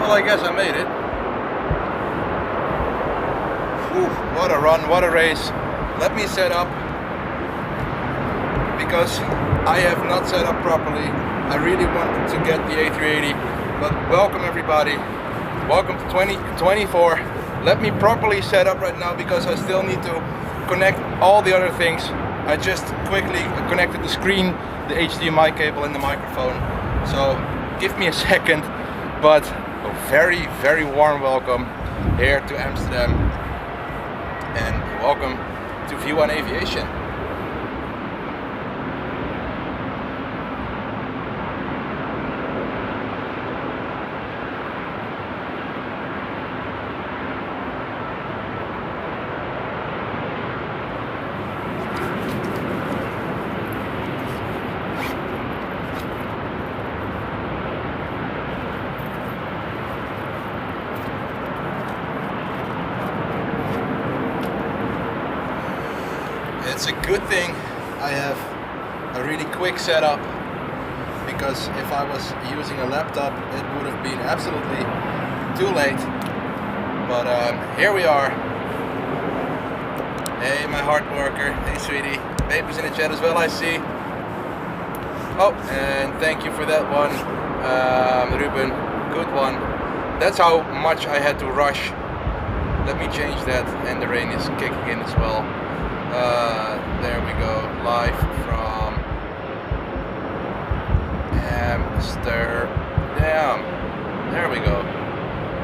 Well, I guess I made it. Whew, what a run, what a race. Let me set up, because I have not set up properly. I really wanted to get the A380, but welcome everybody. Welcome to 2024. Let me properly set up right now, because I still need to connect all the other things. I just quickly connected the screen, the HDMI cable and the microphone. So give me a second, but a very, very warm welcome here to Amsterdam, and welcome to V1 Aviation. It's a good thing I have a really quick setup, because if I was using a laptop it would have been absolutely too late. But here we are. Hey, my hard worker. Hey sweetie. Baby's in the chat as well, I see. Oh, and thank you for that one, Ruben. Good one. That's how much I had to rush. Let me change that, and the rain is kicking in as well. There we go, live from Amsterdam. There we go.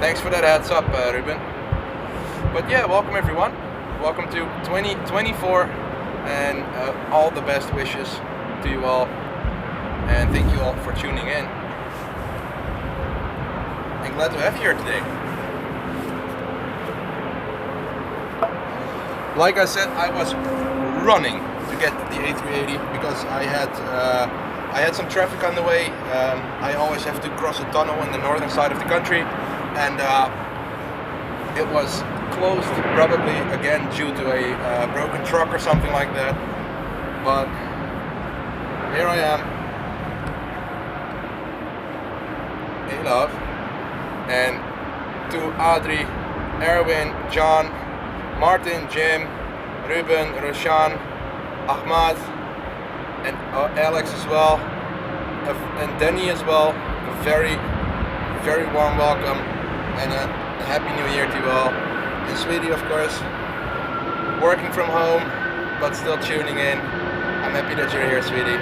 Thanks for that heads up, Ruben. But yeah, welcome everyone. Welcome to 2024, and all the best wishes to you all. And thank you all for tuning in. I'm glad to have you here today. Like I said, I was running to get the A380 because I had some traffic on the way. I always have to cross a tunnel in the northern side of the country, and it was closed, probably again due to a broken truck or something like that. But here I am. Hey love. And to Adri, Erwin, John, Martin, Jim, Ruben, Roshan, Ahmad, and Alex as well, and Danny as well. A very, very warm welcome, and a happy new year to you all. And sweetie, of course, working from home, but still tuning in. I'm happy that you're here, sweetie.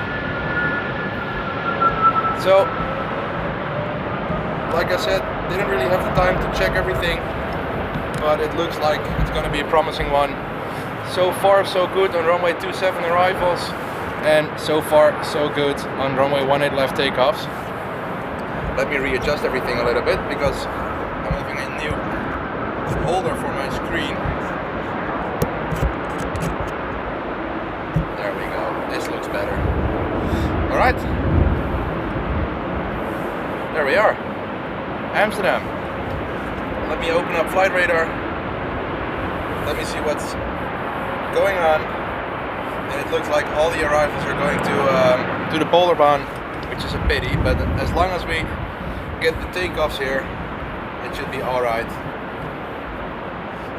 So, like I said, didn't really have the time to check everything, but it looks like it's going to be a promising one. So far so good on runway 27 arrivals, and so far so good on runway 18 left takeoffs. Let me readjust everything a little bit, because I'm having a new holder for my screen. There we go, this looks better. Alright, there we are, Amsterdam. Let me open up flight radar. Let me see what's going on. And it looks like all the arrivals are going to the Polderbaan, which is a pity. But as long as we get the takeoffs here, it should be all right.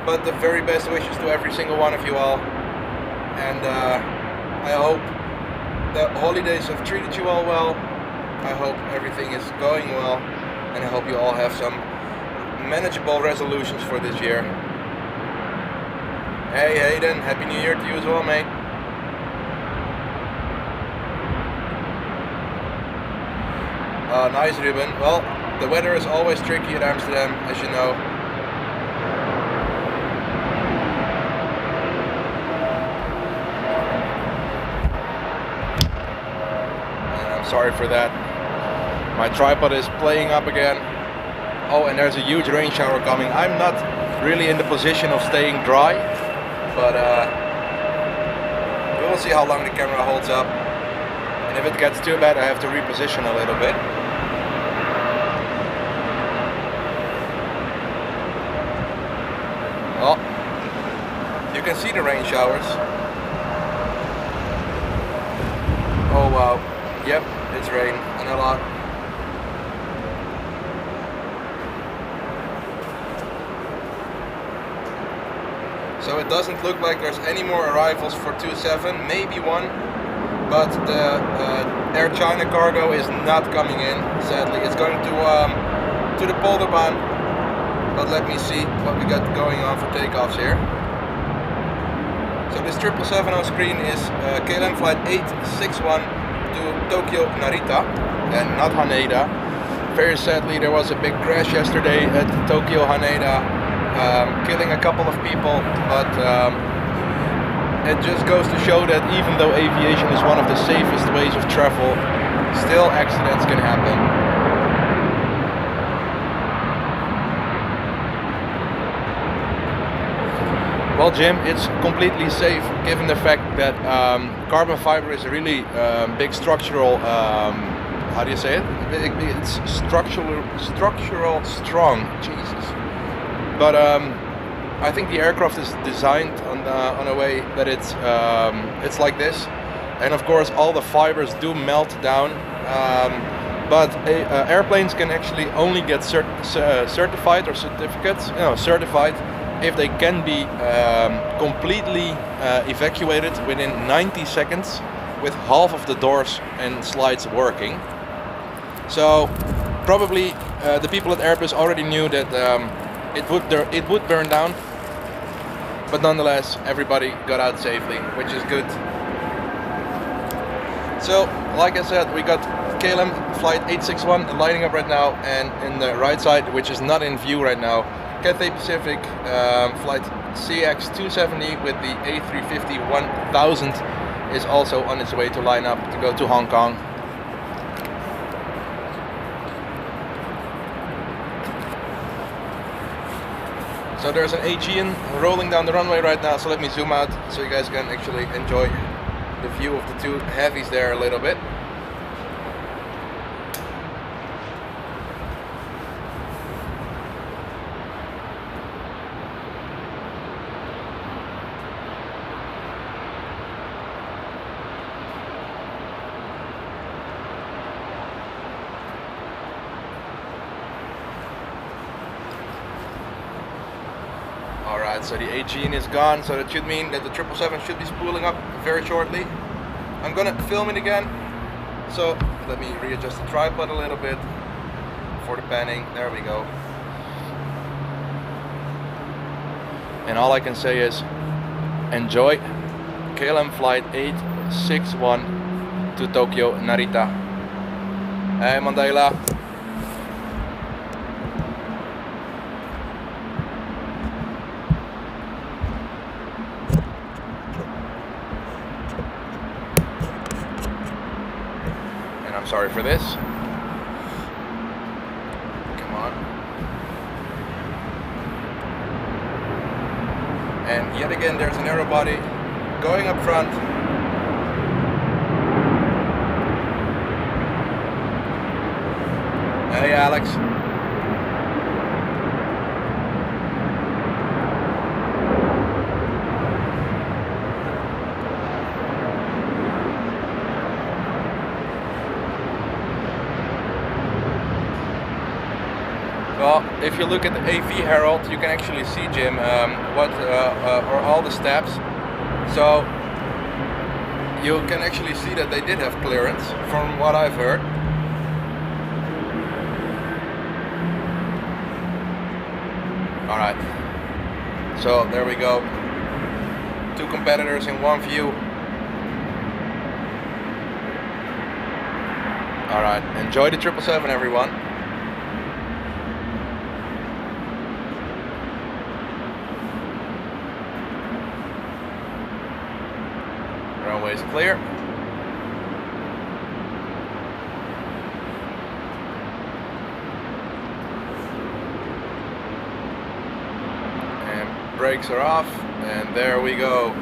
But the very best wishes to every single one of you all. And I hope the holidays have treated you all well. I hope everything is going well, and I hope you all have some manageable resolutions for this year. Hey Hayden, happy new year to you as well, mate. Nice, Ruben. Well, the weather is always tricky at Amsterdam, as you know. And I'm sorry for that. My tripod is playing up again. Oh, and there's a huge rain shower coming. I'm not really in the position of staying dry, but we will see how long the camera holds up. And if it gets too bad, I have to reposition a little bit. Well, you can see the rain showers. Oh wow, yep, it's rain, and a lot. So it doesn't look like there's any more arrivals for 27, maybe one, but the Air China cargo is not coming in, sadly. It's going to the Polderbahn, but let me see what we got going on for takeoffs here. So this 777 on screen is KLM flight 861 to Tokyo Narita and not Haneda. Very sadly, there was a big crash yesterday at Tokyo Haneda, killing a couple of people, but it just goes to show that even though aviation is one of the safest ways of travel, still accidents can happen. Well, Jim, it's completely safe given the fact that carbon fiber is a really big structural, how do you say it? It's structural strong, Jesus. But I think the aircraft is designed on a way that it's like this, and of course all the fibers do melt down. But airplanes can actually only get certified or certified if they can be completely evacuated within 90 seconds with half of the doors and slides working. So probably the people at Airbus already knew that it would burn down, but nonetheless everybody got out safely, which is good. So like I said, we got KLM flight 861 lining up right now, and in the right side, which is not in view right now, Cathay Pacific flight CX270 with the A350 1000 is also on its way to line up to go to Hong Kong. So there's an Aegean rolling down the runway right now, so let me zoom out so you guys can actually enjoy the view of the two heavies there a little bit. Alright, so the Aegean is gone, so that should mean that the 777 should be spooling up very shortly. I'm gonna film it again, so let me readjust the tripod a little bit for the panning. There we go. And all I can say is enjoy KLM flight 861 to Tokyo Narita. Hey Mandela. Sorry for this. Come on. And yet again there's a narrow body going up front. Hey Alex. Well, if you look at the AV Herald, you can actually see, Jim, what are all the steps. So you can actually see that they did have clearance, from what I've heard. All right. So there we go. Two competitors in one view. All right. Enjoy the 777, everyone. Runway is clear. And brakes are off, and there we go.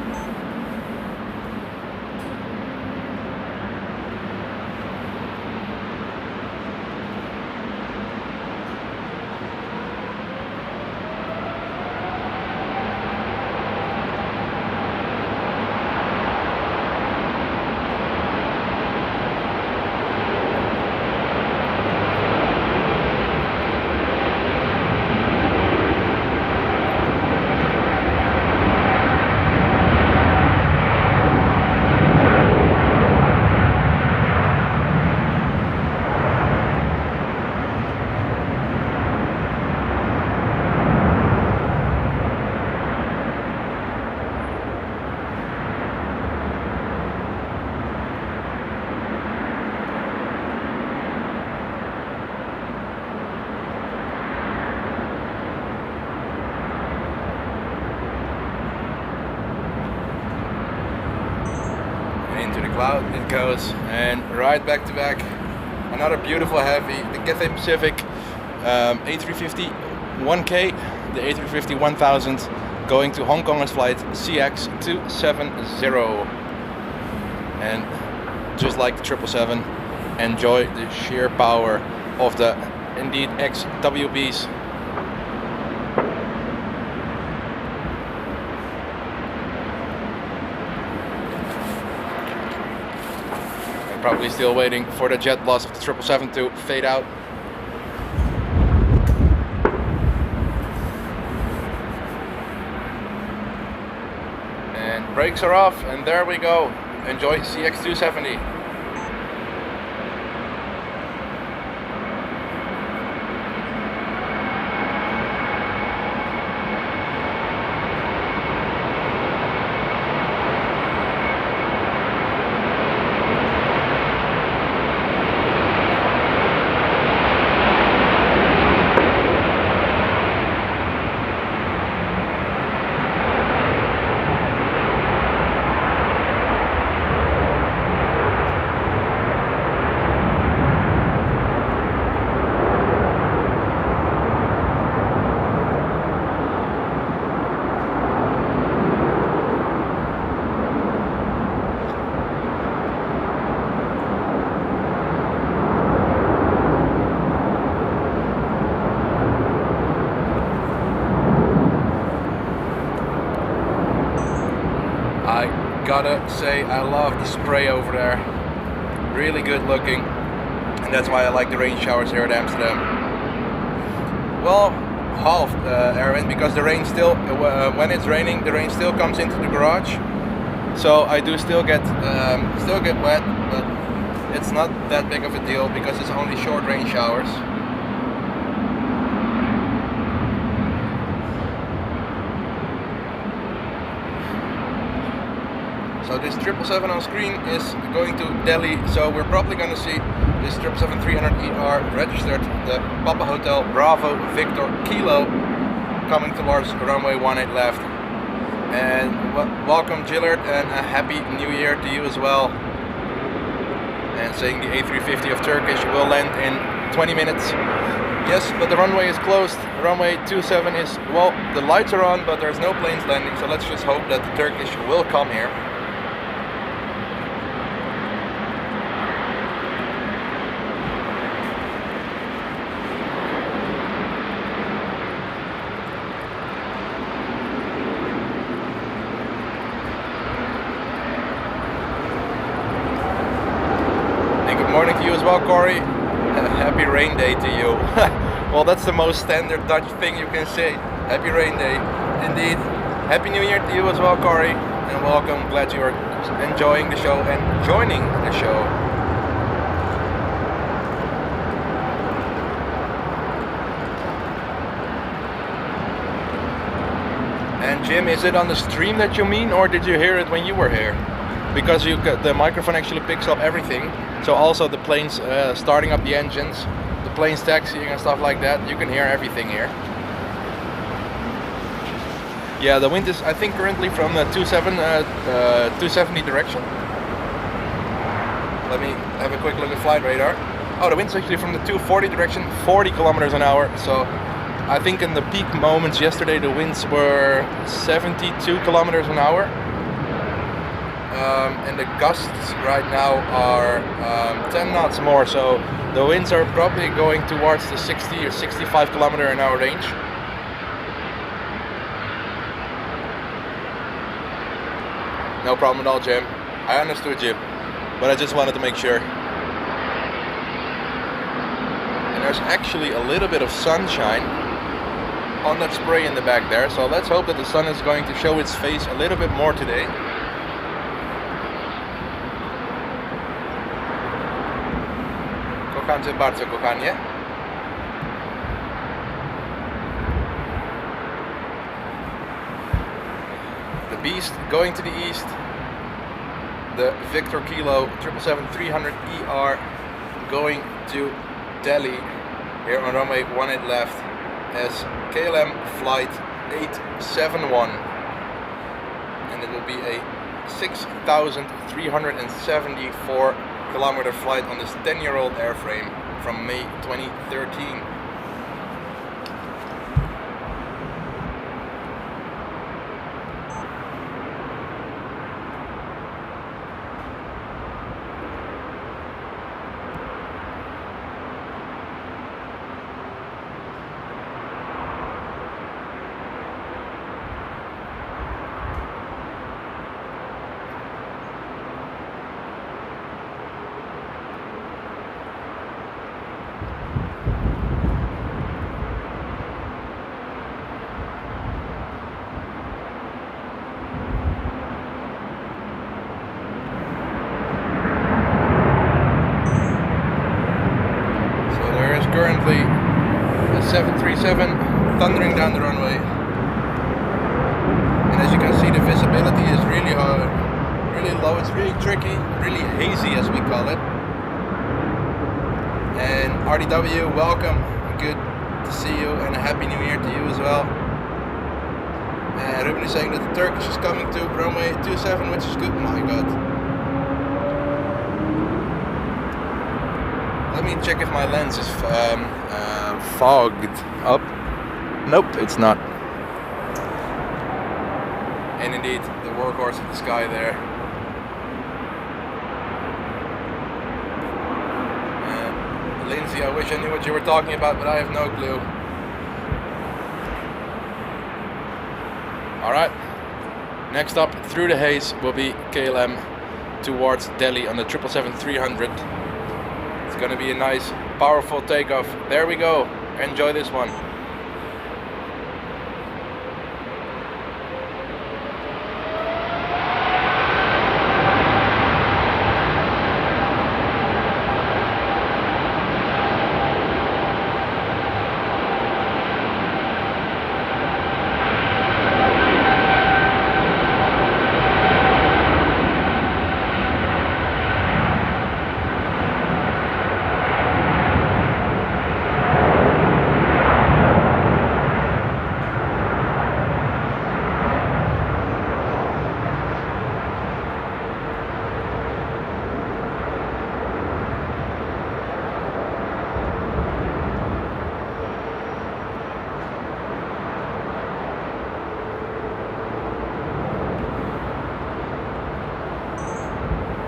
Wow, it goes, and right back to back. Another beautiful heavy, the Cathay Pacific A350 1K, the A350 1000, going to Hong Kong as flight CX270. And just like the 777, enjoy the sheer power of the indeed XWBs. Probably still waiting for the jet loss of the 777 to fade out. And brakes are off, and there we go. Enjoy CX270. Gotta say, I love the spray over there. Really good looking, and that's why I like the rain showers here at Amsterdam. Well, half Erwin, because the rain still, when it's raining, the rain still comes into the garage. So I do still get wet, but it's not that big of a deal because it's only short rain showers. So this 777 on screen is going to Delhi, so we're probably going to see this 777-300ER registered, the Papa Hotel Bravo Victor Kilo, coming towards runway 18 left. And welcome Gillard, and a happy new year to you as well. And saying the A350 of Turkish will land in 20 minutes. Yes, but the runway is closed. Runway 27 is, well, the lights are on, but there's no planes landing, so let's just hope that the Turkish will come here. Morning to you as well, Corey. Happy rain day to you. Well, that's the most standard Dutch thing you can say. Happy rain day. Indeed. Happy New Year to you as well, Corey. And welcome. Glad you are enjoying the show and joining the show. And Jim, is it on the stream that you mean, or did you hear it when you were here? Because the microphone actually picks up everything. So also the planes starting up the engines, the planes taxiing and stuff like that, you can hear everything here. Yeah, the wind is, I think, currently from the 270 direction. Let me have a quick look at flight radar. Oh, the wind's actually from the 240 direction, 40 kilometers an hour. So I think in the peak moments yesterday the winds were 72 kilometers an hour. And the gusts right now are 10 knots more, so the winds are probably going towards the 60 or 65 kilometer an hour range. No problem at all, Jim. I understood you, but I just wanted to make sure. And there's actually a little bit of sunshine on that spray in the back there, so let's hope that the sun is going to show its face a little bit more today. Kocham cię bardzo, kochanie. The Beast going to the east. The Victor Kilo 777-300ER going to Delhi here on runway 18 left as KLM flight 871, and it will be a 6,374 kilometer flight on this 10-year-old airframe from May 2013. Currently a 737 thundering down the runway, and as you can see, the visibility is really low. It's really tricky, really hazy as we call it. And RDW, welcome, good to see you, and a happy new year to you as well. And Ruben is saying that the Turkish is coming to runway 27, which is good. My god. Let me check if my lens is fogged up. Nope, it's not. And indeed, the workhorse of the sky there. Lindsay, I wish I knew what you were talking about, but I have no clue. Alright, next up through the haze will be KLM towards Delhi on the 777-300. It's going to be a nice, powerful takeoff. There we go. Enjoy this one.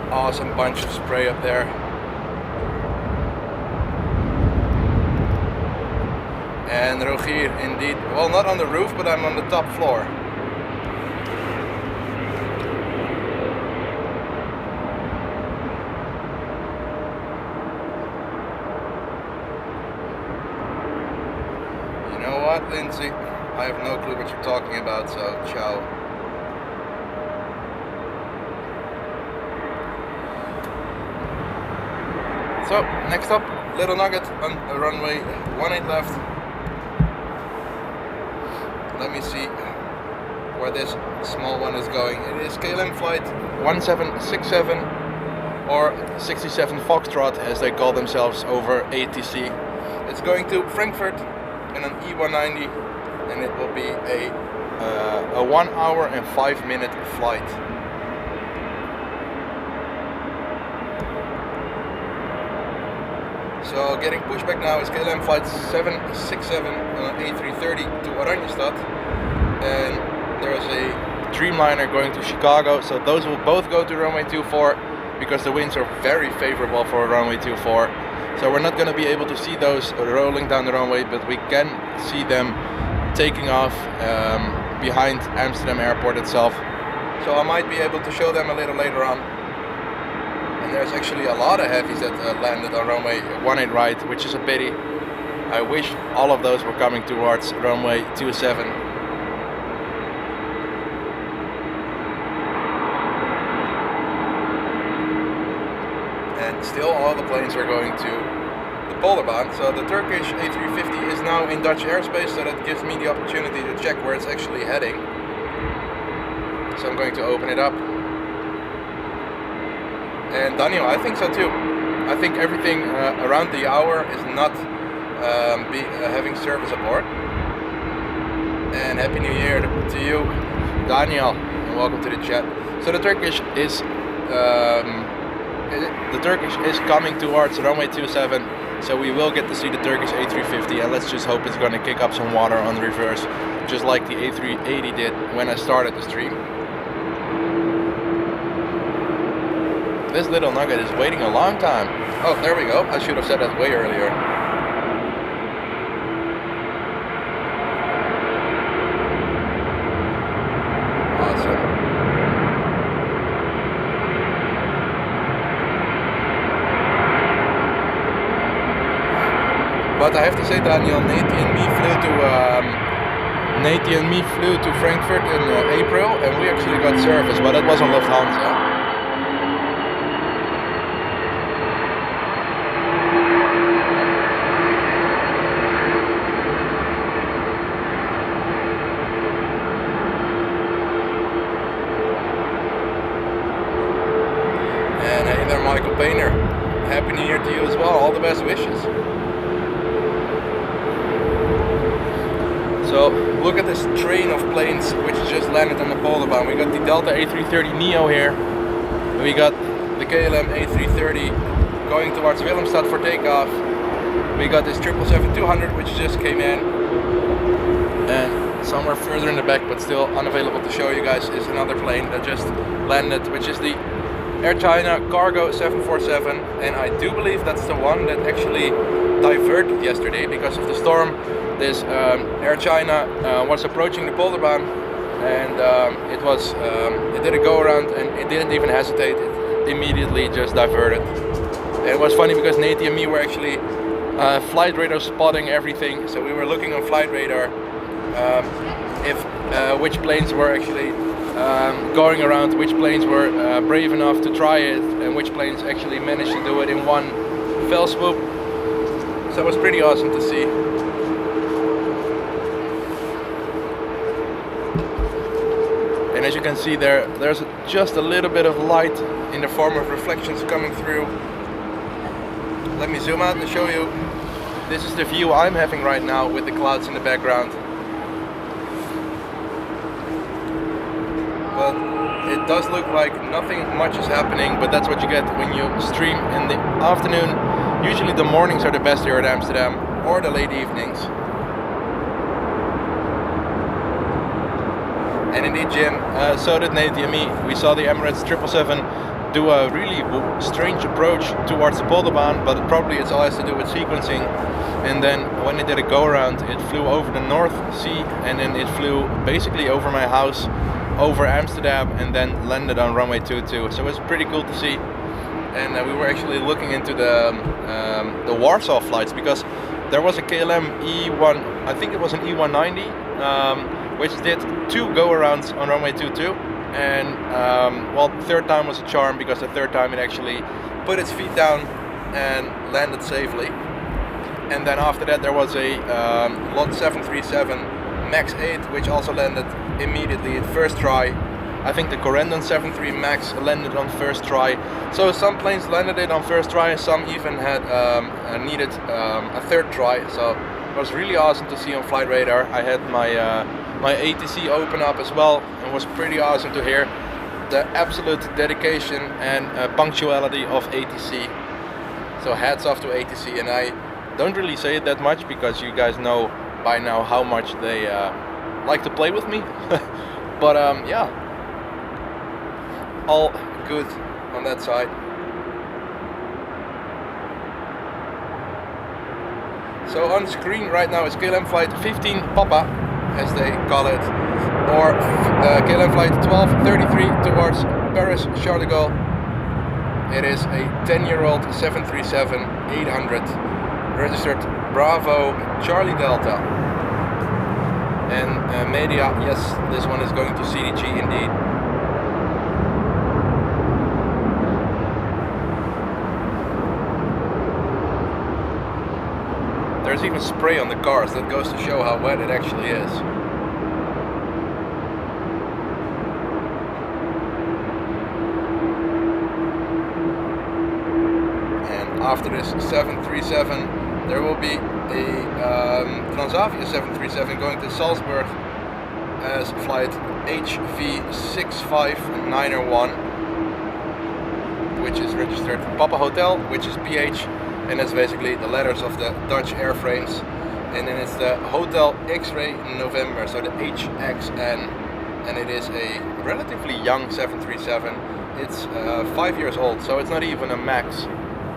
Awesome bunch of spray up there. And Rogier, indeed, well, not on the roof, but I'm on the top floor. You know what, Lindsay? I have no clue what you're talking about, so ciao. So, next up, little nugget on runway 18 left. Let me see where this small one is going. It is KLM flight 1767 or 67 Foxtrot as they call themselves over ATC. It's going to Frankfurt in an E190, and it will be a 1 hour and 5 minute flight. So getting pushed back now is KLM flight 767 A330 to Oranjestad, and there's a Dreamliner going to Chicago, so those will both go to runway 24 because the winds are very favorable for runway 24. So we're not going to be able to see those rolling down the runway, but we can see them taking off behind Amsterdam Airport itself. So I might be able to show them a little later on. And there's actually a lot of heavies that landed on runway 18 right, which is a pity. I wish all of those were coming towards runway 27. And still all the planes are going to the polar band. So the Turkish A350 is now in Dutch airspace, so that gives me the opportunity to check where it's actually heading. So I'm going to open it up. And Daniel, I think so too. I think everything around the hour is not having service aboard. And Happy New Year to you, Daniel. welcome to the chat. So the Turkish is coming towards runway 27, so we will get to see the Turkish A350, and let's just hope it's going to kick up some water on the reverse, just like the A380 did when I started the stream. This little nugget is waiting a long time. Oh, there we go. I should have said that way earlier. But I have to say, Daniel, Nate and me flew to Frankfurt in April, and we actually got service, but it was on Lufthansa. And hey there, Michael Painter. Happy New Year to you as well. All the best wishes. So look at this train of planes which just landed on the Polderbaan. We got the Delta A330 Neo here. We got the KLM A330 going towards Willemstad for takeoff. We got this 777-200 which just came in. And somewhere further in the back, but still unavailable to show you guys, is another plane that just landed, which is the Air China Cargo 747. And I do believe that's the one that actually diverted yesterday because of the storm. This Air China was approaching the Polderbaan, and it did a go around, and it didn't even hesitate. It immediately just diverted. And it was funny because Nate and me were actually flight radar spotting everything. So we were looking on flight radar which planes were actually going around, which planes were brave enough to try it, and which planes actually managed to do it in one fell swoop. So it was pretty awesome to see. And as you can see there's just a little bit of light in the form of reflections coming through. Let me zoom out and show you. This is the view I'm having right now with the clouds in the background. Well, it does look like nothing much is happening, but that's what you get when you stream in the afternoon. Usually the mornings are the best here at Amsterdam, or the late evenings. And indeed, Jim, so did Nate and me. We saw the Emirates 777 do a really strange approach towards the Polderbaan, but probably it all has to do with sequencing. And then when it did a go around, it flew over the North Sea, and then it flew basically over my house, over Amsterdam, and then landed on runway 22. So it was pretty cool to see. And we were actually looking into the Warsaw flights, because there was a KLM E1, I think it was an E190, which did 2 go-arounds on runway 22, and well, the third time was a charm, because the third time it actually put its feet down and landed safely. And then after that there was a Lot 737 MAX 8, which also landed immediately at first try. I think the Corendon 73 MAX landed on first try. So some planes landed it on first try, and some even had needed a third try. So it was really awesome to see on flight radar. I had my ATC open up as well, and it was pretty awesome to hear the absolute dedication and punctuality of ATC. So hats off to ATC, and I don't really say it that much because you guys know by now how much they like to play with me. But yeah, all good on that side. So on screen right now is KLM flight 15 Papa, as they call it, or KLM flight 1233 towards Paris Charles de Gaulle. It is a 10-year-old 737-800 registered Bravo Charlie Delta. And media, yes, this one is going to CDG indeed. There's even spray on the cars, that goes to show how wet it actually is. And after this 737, there will be a Transavia 737 going to Salzburg as flight HV65901, which is registered Papa Hotel, which is PH, and that's basically the letters of the Dutch airframes. And then it's the Hotel X-Ray November, so the HXN, and it is a relatively young 737. It's 5 years old, so it's not even a MAX,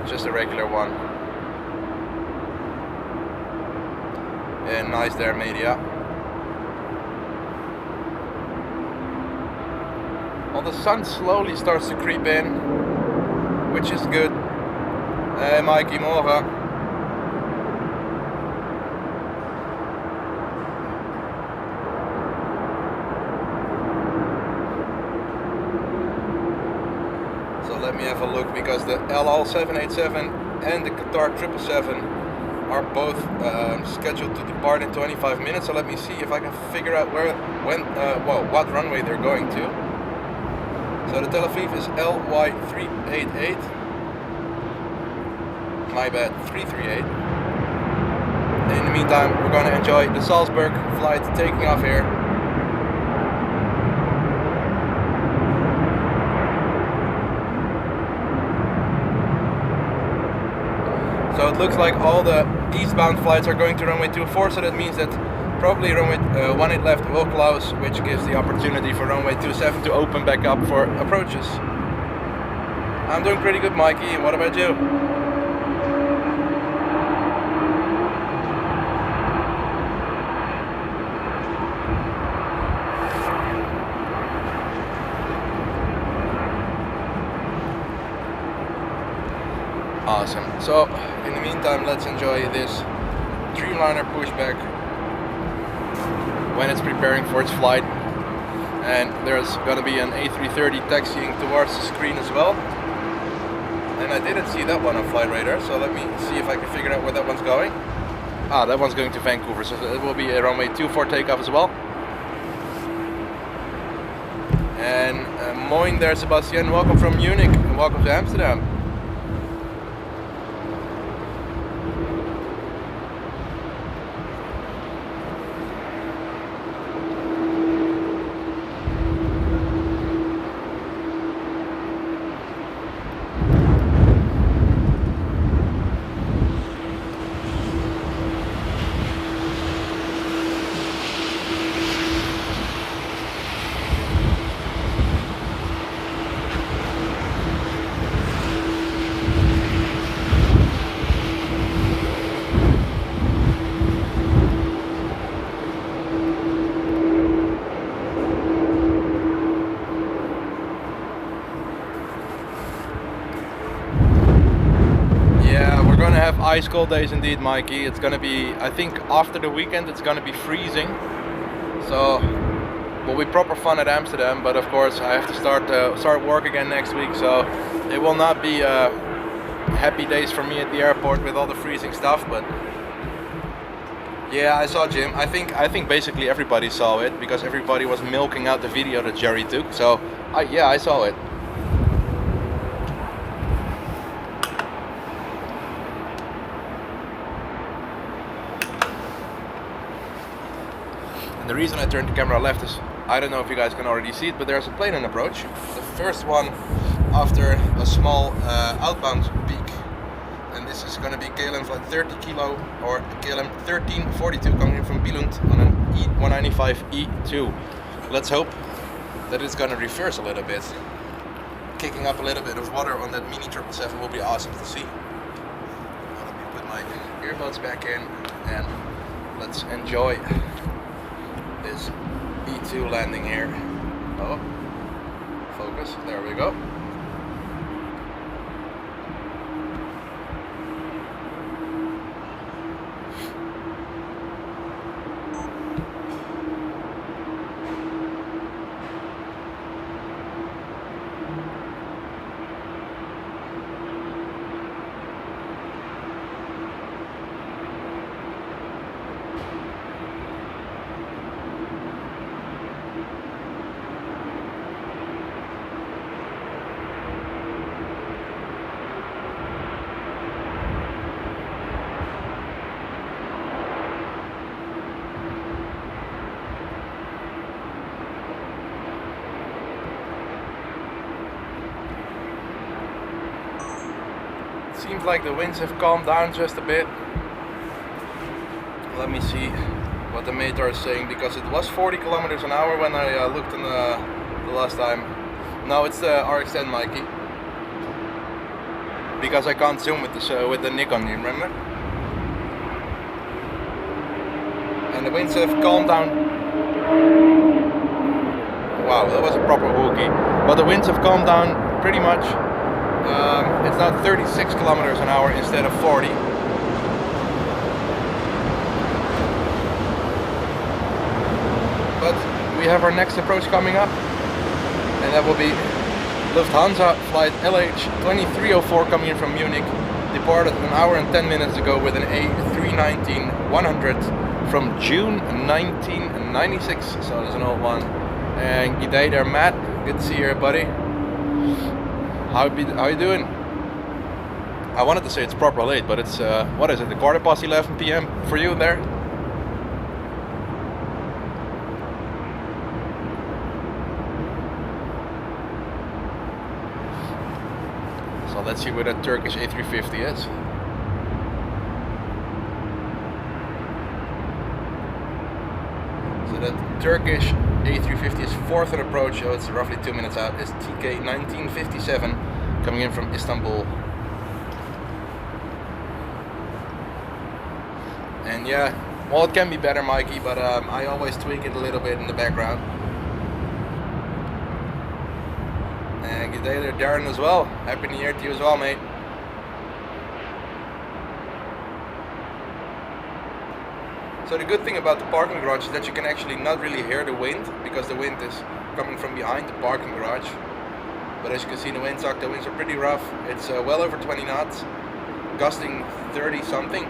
just a regular one. And nice there, media. Well, the sun slowly starts to creep in, which is good. Hey Mikey, morgen. So let me have a look, because the LL 787 and the Qatar 777 are both scheduled to depart in 25 minutes. So let me see if I can figure out what runway they're going to. So the Tel Aviv is LY388. My bad, 338. And in the meantime, we're going to enjoy the Salzburg flight taking off here. So it looks like all the eastbound flights are going to runway 24, so that means that probably runway 18 left will close, which gives the opportunity for runway 27 to open back up for approaches. I'm doing pretty good, Mikey. What about you? Awesome. So in the meantime, let's enjoy this Dreamliner pushback when it's preparing for its flight. And there's gonna be an A330 taxiing towards the screen as well. And I didn't see that one on Flight Radar, so let me see if I can figure out where that one's going. Ah, that one's going to Vancouver, so it will be a runway 24 takeoff as well. And moin there, Sebastian. Welcome from Munich and welcome to Amsterdam. Ice cold days indeed, Mikey. It's gonna be, I think after the weekend it's gonna be freezing, so will be proper fun at Amsterdam. But of course I have to start work again next week, so it will not be happy days for me at the airport with all the freezing stuff. But yeah, I saw Jim. I think basically everybody saw it, because everybody was milking out the video that Jerry took. So yeah, I saw it. The reason I turned the camera left is, I don't know if you guys can already see it, but there's a plane in approach. The first one after a small outbound peak. And this is going to be KLM flight 30 kilo or KLM 1342 coming in from Billund on an E195E2. Let's hope that it's going to reverse a little bit. Kicking up a little bit of water on that mini 777 will be awesome to see. Let me put my earbuds back in and let's enjoy this E2 landing here. Oh, focus, there we go. seems like the winds have calmed down just a bit. Let me see what the METAR is saying, because it was 40 kilometers an hour when I looked in the last time. No, it's the RX-10, Mikey. Because I can't zoom with the Nikon, you remember? And the winds have calmed down. Wow, that was a proper wookie. But the winds have calmed down pretty much. It's now 36 kilometers an hour instead of 40. But we have our next approach coming up, and that will be Lufthansa flight LH2304 coming in from Munich. Departed an hour and 10 minutes ago with an A319-100 from June 1996, so there's an old one. And g'day there, Matt. Good to see you, buddy. How you doing? I wanted to say it's proper late, but it's what is it? The 11:15 p.m. for you there? So let's see where that Turkish A350 is. So that Turkish A350 is fourth on approach, so it's roughly 2 minutes out. It's TK 1957 coming in from Istanbul. And yeah, well, it can be better, Mikey, but I always tweak it a little bit in the background. And good day there, Darren, as well. Happy New Year to you as well, mate. So the good thing about the parking garage is that you can actually not really hear the wind, because the wind is coming from behind the parking garage. But as you can see, the winds are pretty rough. It's well over 20 knots, gusting 30 something.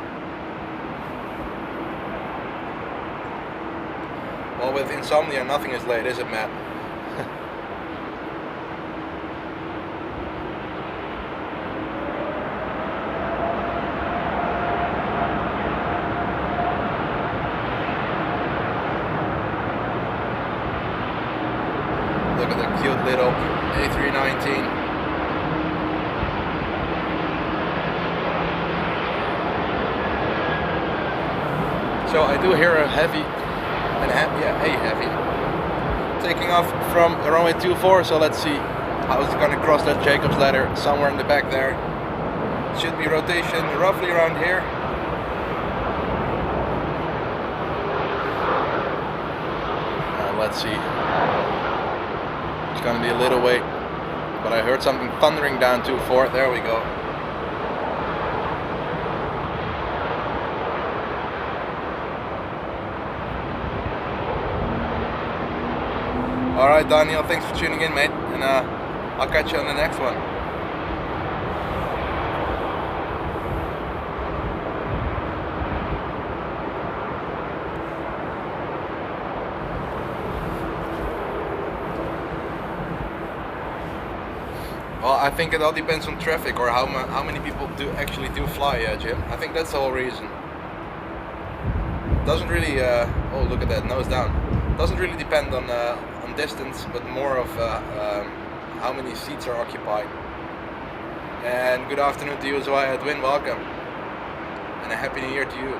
Well, with insomnia, nothing is late, is it, Matt? Look at the cute little A319. So I do hear a heavy. Taking off from runway 24, so let's see how it's going to cross that Jacob's ladder somewhere in the back there. Should be rotation roughly around here. Let's see. It's going to be a little wait, but I heard something thundering down 24. There we go. Alright, Daniel, thanks for tuning in, mate, and I'll catch you on the next one. Well, I think it all depends on traffic, or how many people actually fly, Jim. I think that's the whole reason. Doesn't really, oh, look at that, nose down. Doesn't really depend on distance, but more of how many seats are occupied. And good afternoon to you as well, Edwin, welcome, and a happy new year to you.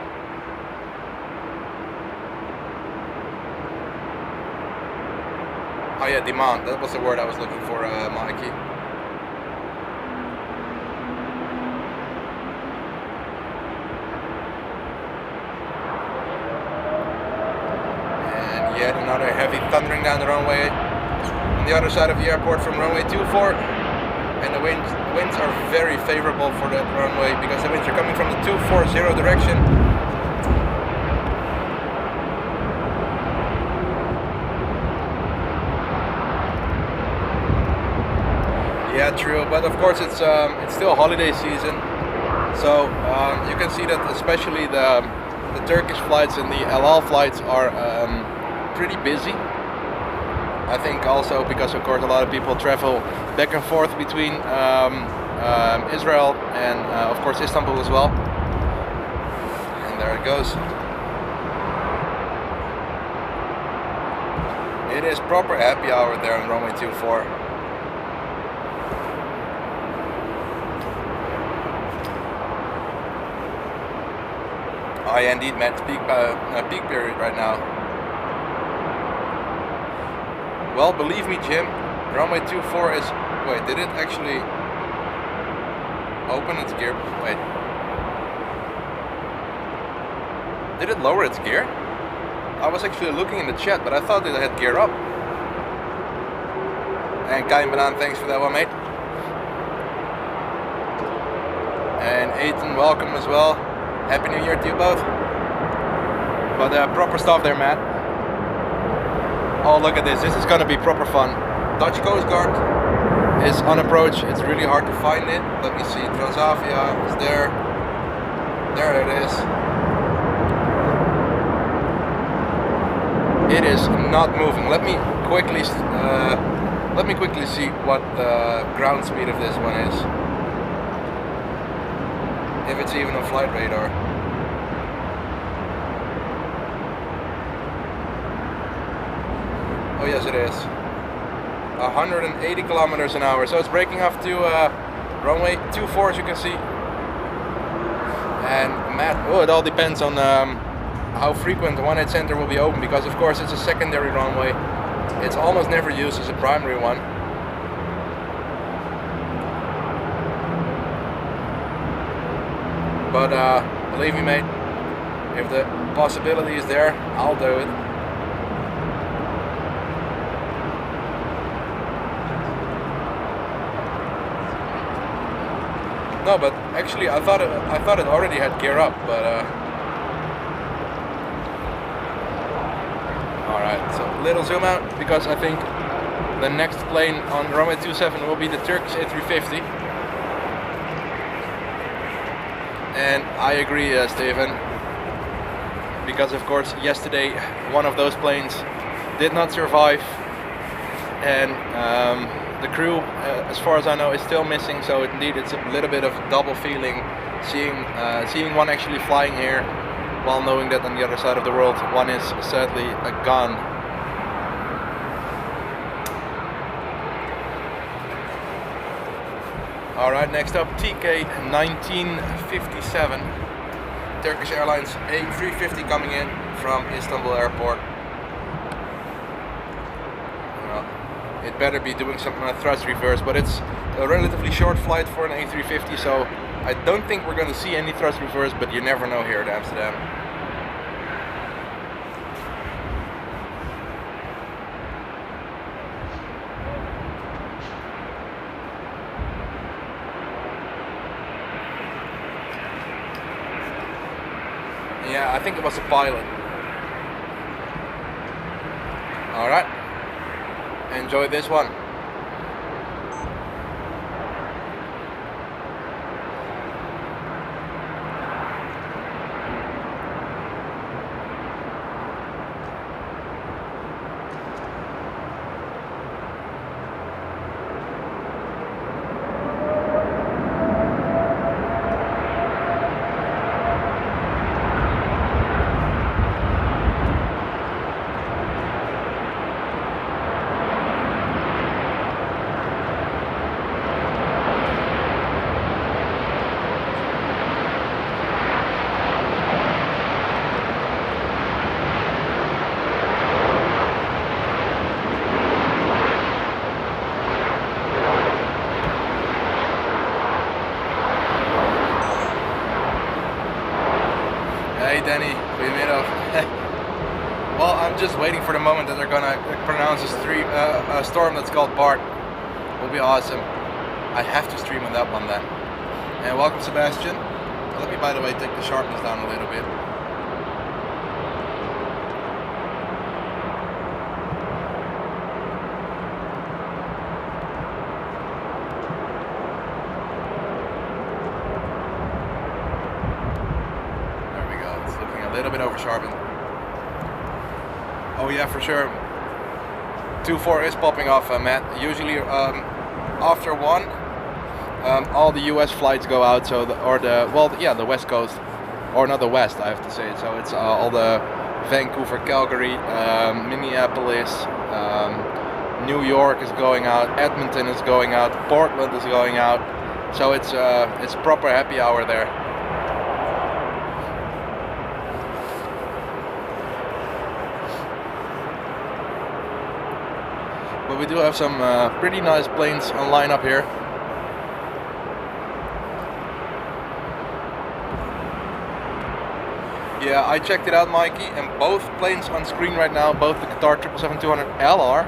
Oh yeah, demand, that was the word I was looking for, Mikey. Yet another heavy thundering down the runway on the other side of the airport from runway 24, and the winds are very favorable for that runway, because the winds are coming from the 240 direction. Yeah, true, but of course it's still holiday season, so you can see that especially the Turkish flights and the El Al flights are pretty busy. I think also because of course a lot of people travel back and forth between Israel and of course Istanbul as well. And there it goes. It is proper happy hour there on runway 24. Yeah, indeed, Matt. It's peak period right now. Well, believe me, Jim, runway 24 is... Wait, did it actually open its gear? Wait. Did it lower its gear? I was actually looking in the chat, but I thought it had gear up. And Kain Banan, thanks for that one, mate. And Aiton, welcome as well. Happy New Year to you both. But proper stuff there, Matt. Oh, look at this. This is gonna be proper fun. Dutch Coast Guard is on approach. It's really hard to find it. Let me see. Transavia is there. There it is. It is not moving. Let me quickly see what the ground speed of this one is. If it's even on flight radar. Oh yes, it is. 180 kilometers an hour. So it's breaking off to runway 24, as you can see. And Matt, oh, it all depends on how frequent the 18 center will be open, because of course it's a secondary runway. It's almost never used as a primary one. But believe me, mate, if the possibility is there, I'll do it. No, but actually I thought it already had gear up, but alright, so little zoom out, because I think the next plane on runway 27 will be the Turkish A350. And I agree, Steven, because of course yesterday one of those planes did not survive, and the crew, as far as I know, is still missing. So indeed, it's a little bit of a double feeling, seeing one actually flying here, while knowing that on the other side of the world one is sadly gone. Alright, next up, TK 1957, Turkish Airlines A350 coming in from Istanbul Airport. Well, it better be doing some thrust reverse, but it's a relatively short flight for an A350, so I don't think we're going to see any thrust reverse, but you never know here at Amsterdam. Yeah, I think it was a pilot. Alright. Enjoy this one. Hey Danny, goedemiddag. Well, I'm just waiting for the moment that they're gonna pronounce a storm that's called Bart. Will be awesome. I have to stream on that one then. And welcome Sebastian. Let me, by the way, take the sharpness down a little bit. A little bit over sharpened. Oh yeah, for sure. 2-4 is popping off, Matt. Usually after 1, all the US flights go out. So the West Coast, or not the West, I have to say. So it's all the Vancouver, Calgary, Minneapolis, New York is going out, Edmonton is going out, Portland is going out. So it's proper happy hour there. but we do have some pretty nice planes on lineup here. Yeah, I checked it out, Mikey, and both planes on screen right now, both the Qatar 777-200LR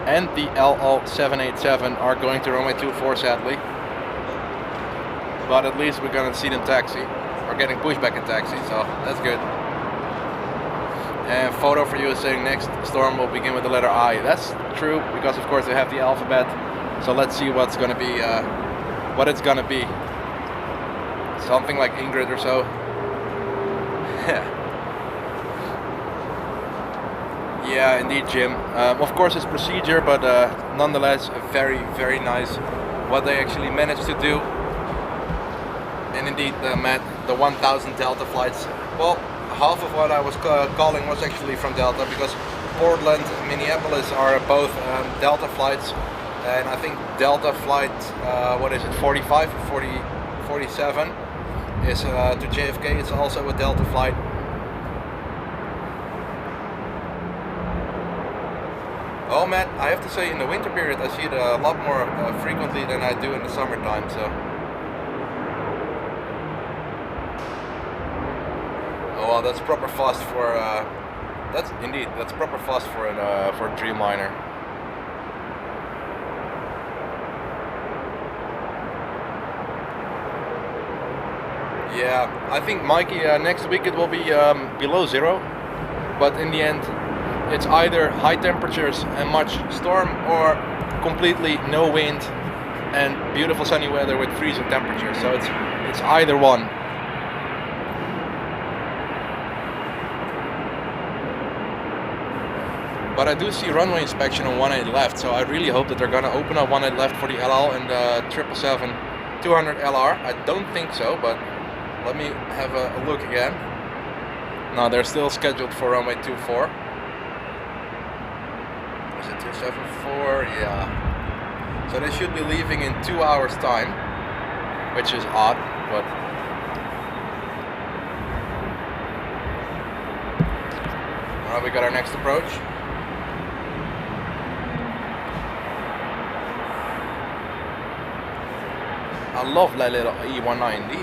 and the LL787 are going to runway 24, sadly. But at least we're gonna see them taxi, or getting pushed back in taxi, so that's good. And photo for you is saying next storm will begin with the letter I. That's true, because of course they have the alphabet. So let's see what's gonna be, what it's gonna be. Something like Ingrid or so. Yeah, indeed, Jim. Of course it's procedure, but nonetheless very, very nice what they actually managed to do. And indeed, Matt, the 1000 Delta flights, well, half of what I was calling was actually from Delta, because Portland and Minneapolis are both Delta flights, and I think Delta flight, what is it, 45 or 47 is to JFK. It's also a Delta flight. Oh man, I have to say, in the winter period I see it a lot more frequently than I do in the summertime. So, oh well, that's proper fast for that's proper fast for a Dreamliner. Yeah, I think, Mikey, next week it will be below zero, but in the end it's either high temperatures and much storm, or completely no wind and beautiful sunny weather with freezing temperatures. So it's either one. But I do see runway inspection on 18 left, so I really hope that they're gonna open up 18 left for the LL and the 777-200LR. I don't think so, but let me have a look again. No, they're still scheduled for runway 24. Is it 274? Yeah. So they should be leaving in 2 hours time, which is odd, but alright, we got our next approach. I love that little E190.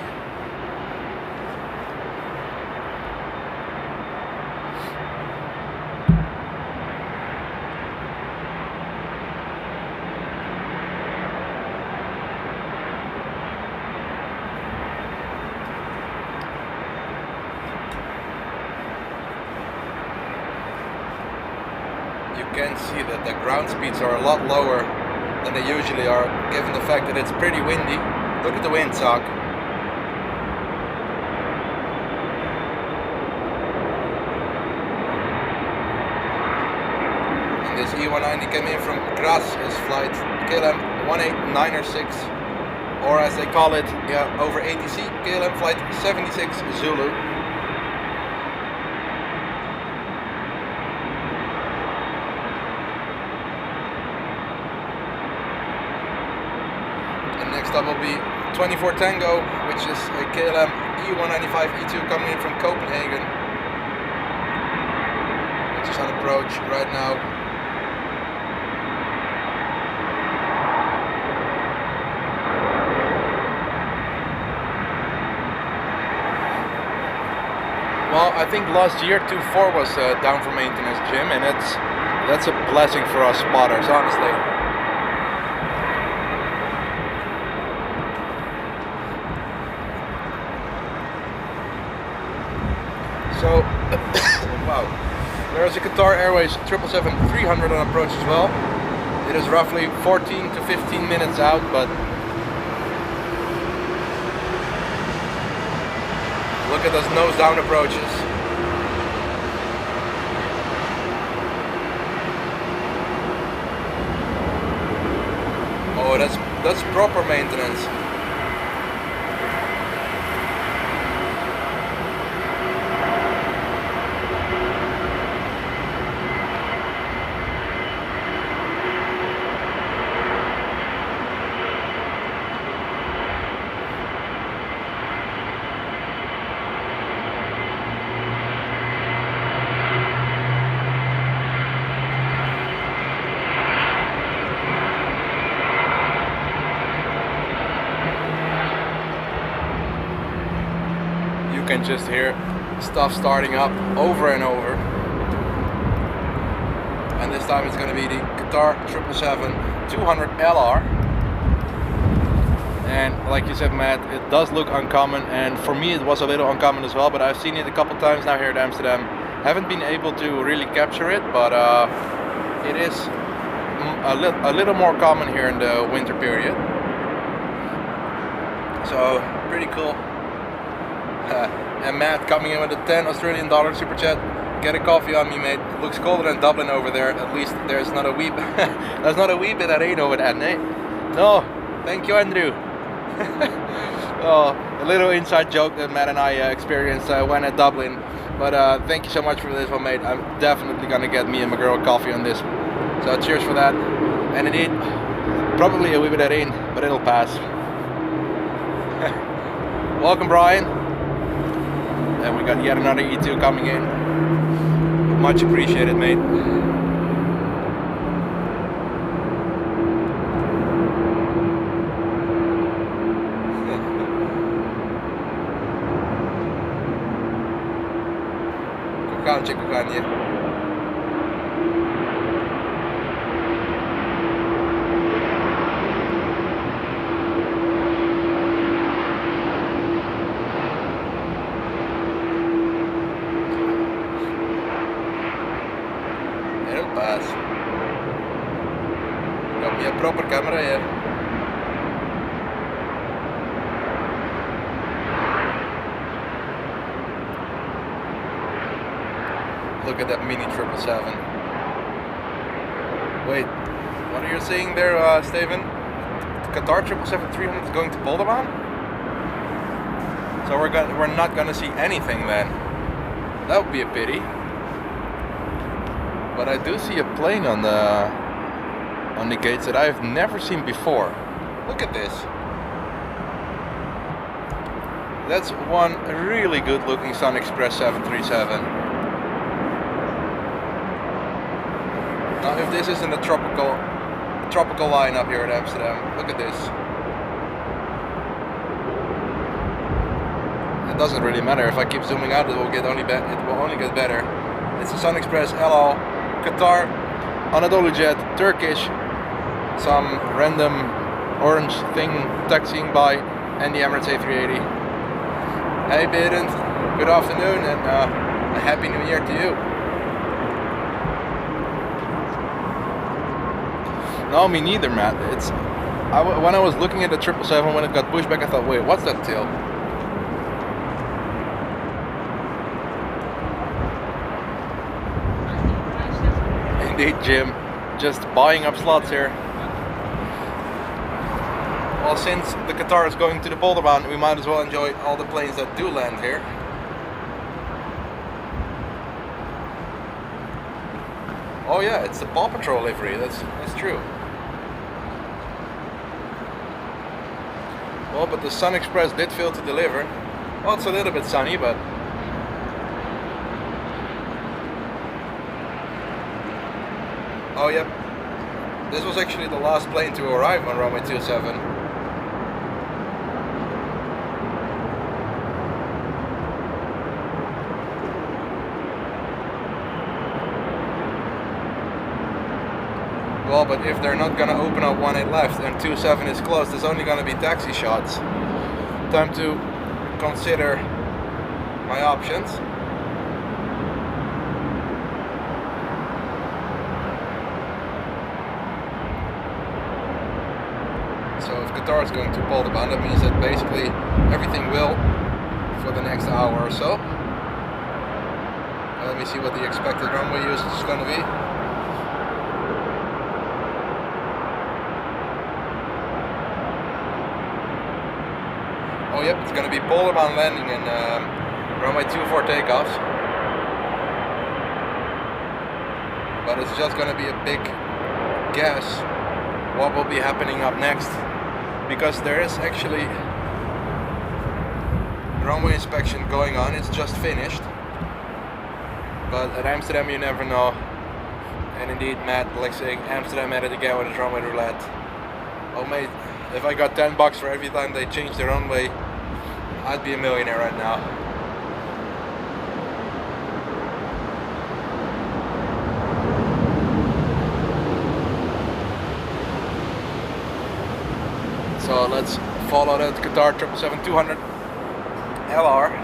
You can see that the ground speeds are a lot lower than they usually are, given the fact that it's pretty windy. Look at the windsock. And this E190 came in from Graz, is flight KLM 18906, or as they call it, yeah, over ATC, KLM flight 76 Zulu. Next up will be 24 Tango, which is a KLM E195 E2 coming in from Copenhagen, which is on approach right now. Well, I think last year 24 was down for maintenance, Jim, and that's a blessing for us spotters, honestly. So, wow, there is a Qatar Airways 777-300 on approach as well. It is roughly 14 to 15 minutes out, but look at those nose down approaches. Oh, that's proper maintenance. can just hear stuff starting up over and over. And this time it's going to be the Qatar 777-200 LR. And like you said, Matt, it does look uncommon, and for me it was a little uncommon as well, but I've seen it a couple times now here at Amsterdam. Haven't been able to really capture it, but it is a little more common here in the winter period. So pretty cool. And Matt coming in with a $10 Australian super chat. Get a coffee on me, mate. Looks colder than Dublin over there. At least there's not a wee there's not a wee bit of rain over that, eh? No, thank you, Andrew. Oh, a little inside joke that Matt and I experienced when at Dublin. But thank you so much for this one, mate. I'm definitely gonna get me and my girl coffee on this. So cheers for that. And indeed, probably a wee bit of rain, but it'll pass. Welcome, Brian. And we got yet another E2 coming in. Much appreciated, mate. Kukanje. It'll pass. Got me a proper camera here. Look at that mini 777. Wait, what are you saying there, Steven? Qatar 777-300 is going to Boulderman? So we're not gonna see anything then. That would be a pity. But I do see a plane on the gates that I've never seen before. Look at this. That's one really good looking Sun Express 737. Now if this isn't a tropical lineup here at Amsterdam, look at this. It doesn't really matter. If I keep zooming out, it will only get better. It's a Sun Express, LL, Qatar, Anadolu Jet, Turkish, some random orange thing taxiing by, and the Emirates A380. Hey Berend, good afternoon, and a happy new year to you. No, me neither, Matt. When I was looking at the 777 when it got pushed back, I thought, wait, what's that tail? Indeed, Jim, just buying up slots here. Well, since the Qatar is going to the Boulderbaan, we might as well enjoy all the planes that do land here. Oh yeah, it's the Paw Patrol livery, that's true. Well, but the Sun Express did fail to deliver. Well, it's a little bit sunny, but... Oh yep, this was actually the last plane to arrive on runway 27. Well, but if they're not gonna open up 18 left and 27 is closed, there's only gonna be taxi shots. Time to consider my options. So if Qatar is going to Boulderbaan, that means that basically everything will for the next hour or so. Let me see what the expected runway usage is going to be. Oh yep, it's going to be Boulderbaan landing and runway 24 takeoffs. But it's just going to be a big guess what will be happening up next, because there is actually runway inspection going on. It's just finished, but at Amsterdam you never know. And indeed, Matt, like saying, Amsterdam at it again with his runway roulette. Oh mate, if I got $10 for every time they change the runway, I'd be a millionaire right now. So let's follow that Qatar 777-200 LR.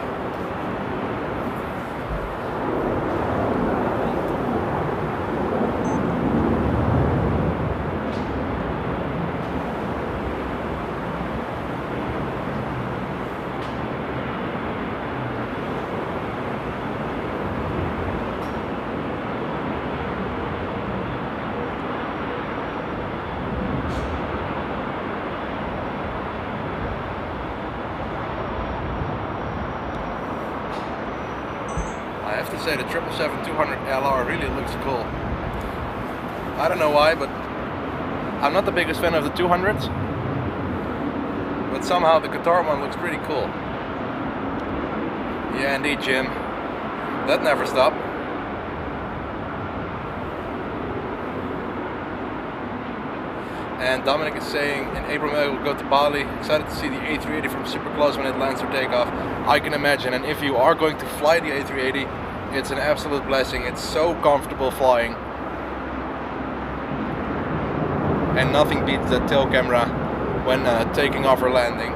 I have to say the 777-200 LR really looks cool. I don't know why, but I'm not the biggest fan of the 200s, but somehow the Qatar one looks pretty cool. Yeah, indeed, Jim. That never stopped. And Dominic is saying, in April May we'll go to Bali. Excited to see the A380 from super close when it lands for takeoff. I can imagine, and if you are going to fly the A380, it's an absolute blessing. It's so comfortable flying. And nothing beats that tail camera when taking off or landing.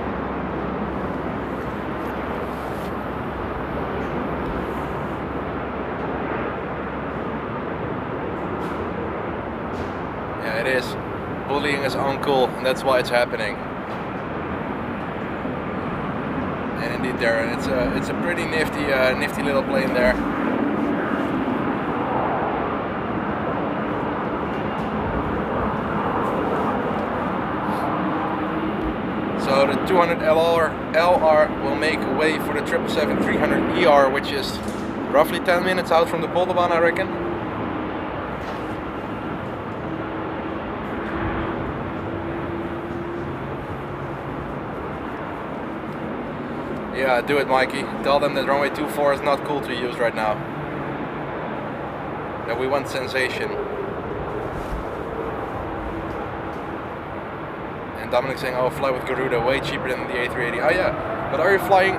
Yeah, it is. Bullying is uncool, and that's why it's happening. And indeed, there, it's a pretty nifty little plane there. So the 200 LR will make way for the 777-300 ER, which is roughly 10 minutes out from the Polderban, I reckon. Yeah, do it, Mikey. Tell them that runway 24 is not cool to use right now. That we want sensation. And Dominic saying, "Oh, fly with Garuda, way cheaper than the A380." Oh yeah, but are you flying?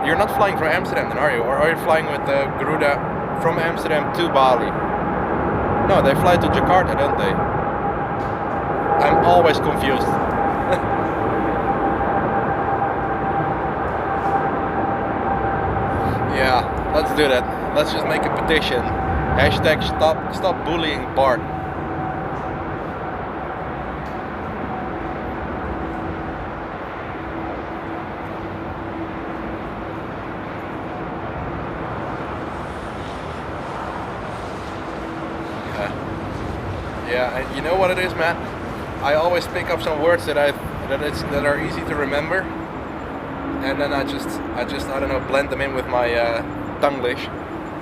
You're not flying from Amsterdam, then, are you? Or are you flying with Garuda from Amsterdam to Bali? No, they fly to Jakarta, don't they? I'm always confused. Yeah, let's do that. Let's just make a petition. Hashtag stop bullying Bart. Yeah, and you know what it is, Matt? I always pick up some words that that are easy to remember. And then I just I don't know, blend them in with my Tonglish,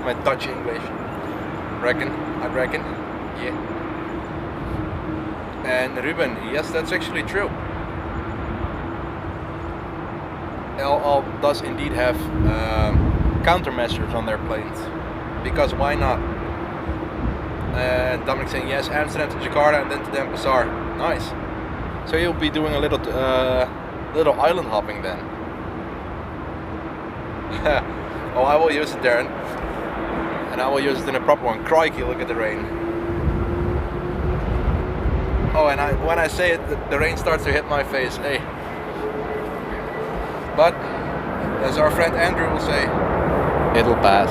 my Dutch English. I reckon, yeah. And Ruben, yes, that's actually true. El Al does indeed have countermeasures on their planes, because why not? And Dominic saying yes, Amsterdam to Jakarta and then to Denpasar. Nice. So you'll be doing a little island hopping then. Oh, I will use it, Darren. And I will use it in a proper one. Crikey, look at the rain. Oh, and when I say it, the rain starts to hit my face. Hey. But, as our friend Andrew will say, it'll pass.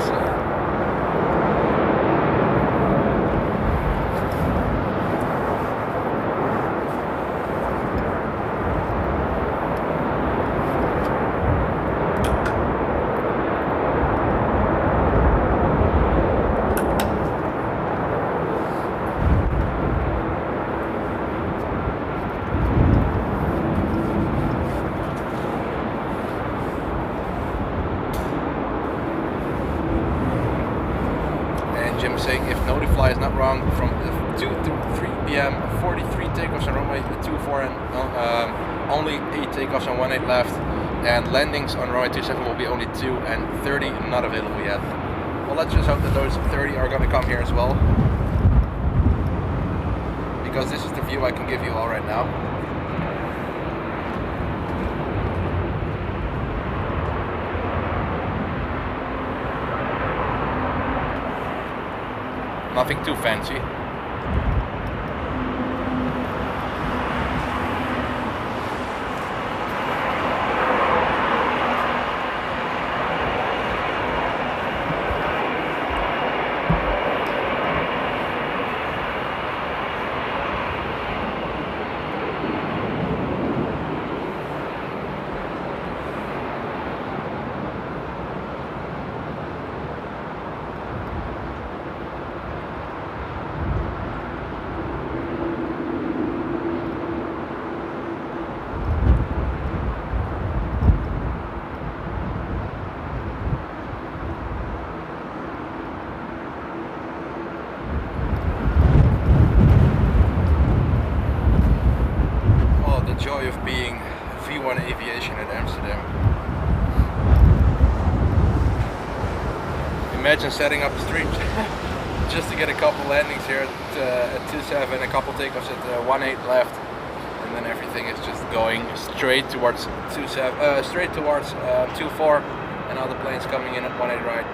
Saying if Notify is not wrong, from 2 to 3 p.m. 43 takeoffs on runway 24 and only 8 takeoffs on 18 left, and landings on runway 27 will be only 2 and 30 not available yet. Well, let's just hope that those 30 are going to come here as well, because this is the view I can give you all right now. Nothing too fancy. imagine setting up a stream just to get a couple landings here at 27, a couple takeoffs at 18 left, and then everything is just going straight towards 24, and all the planes coming in at 18 right.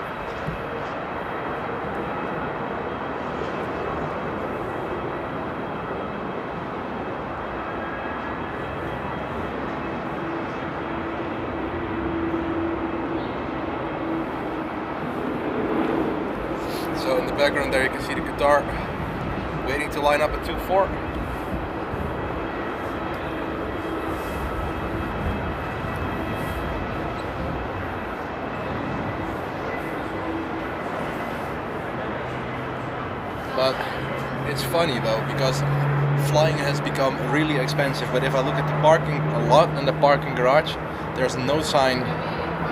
So in the background there you can see the Qatar waiting to line up at 24. But it's funny though, because flying has become really expensive. But if I look at the parking lot and the parking garage, there's no sign,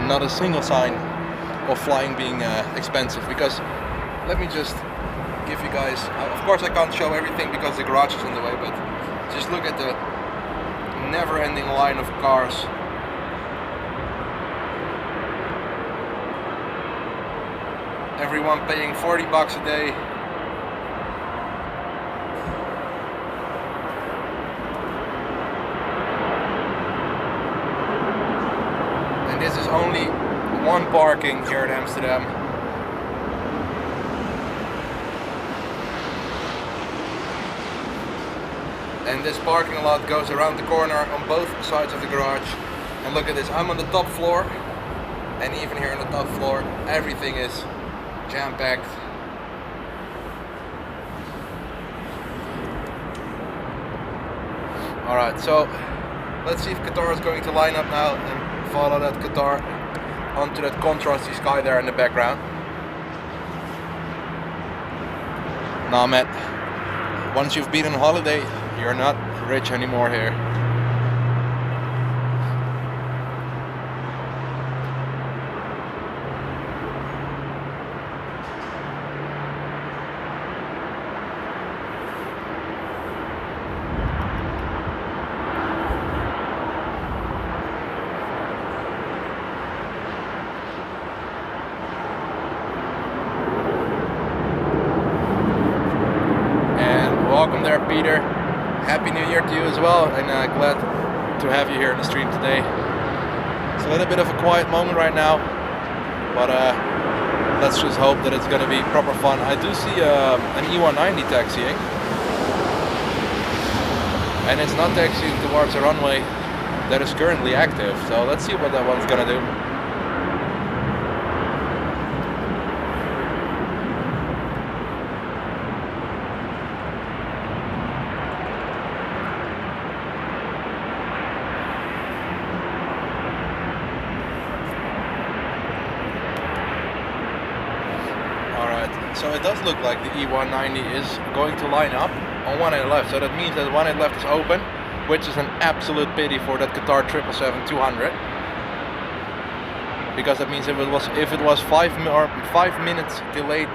not a single sign of flying being expensive. Because let me just give you guys, of course I can't show everything because the garage is in the way, but just look at the never-ending line of cars. Everyone paying 40 bucks a day. And this is only one parking here in Amsterdam. And this parking lot goes around the corner on both sides of the garage. And look at this, I'm on the top floor, and even here on the top floor everything is jam-packed. Alright, so let's see if Qatar is going to line up now and follow that Qatar onto that contrasty sky there in the background. Nah, Matt, once you've been on holiday, you're not rich anymore here. And welcome there, Peter. Happy New Year to you as well, and glad to have you here in the stream today. It's a little bit of a quiet moment right now, but let's just hope that it's going to be proper fun. I do see an E190 taxiing, and it's not taxiing towards a runway that is currently active, so let's see what that one's going to do. So it does look like the E190 is going to line up on 18 left. So that means that 18 left is open, which is an absolute pity for that Qatar 777-200. Because that means if it was 5 minutes delayed,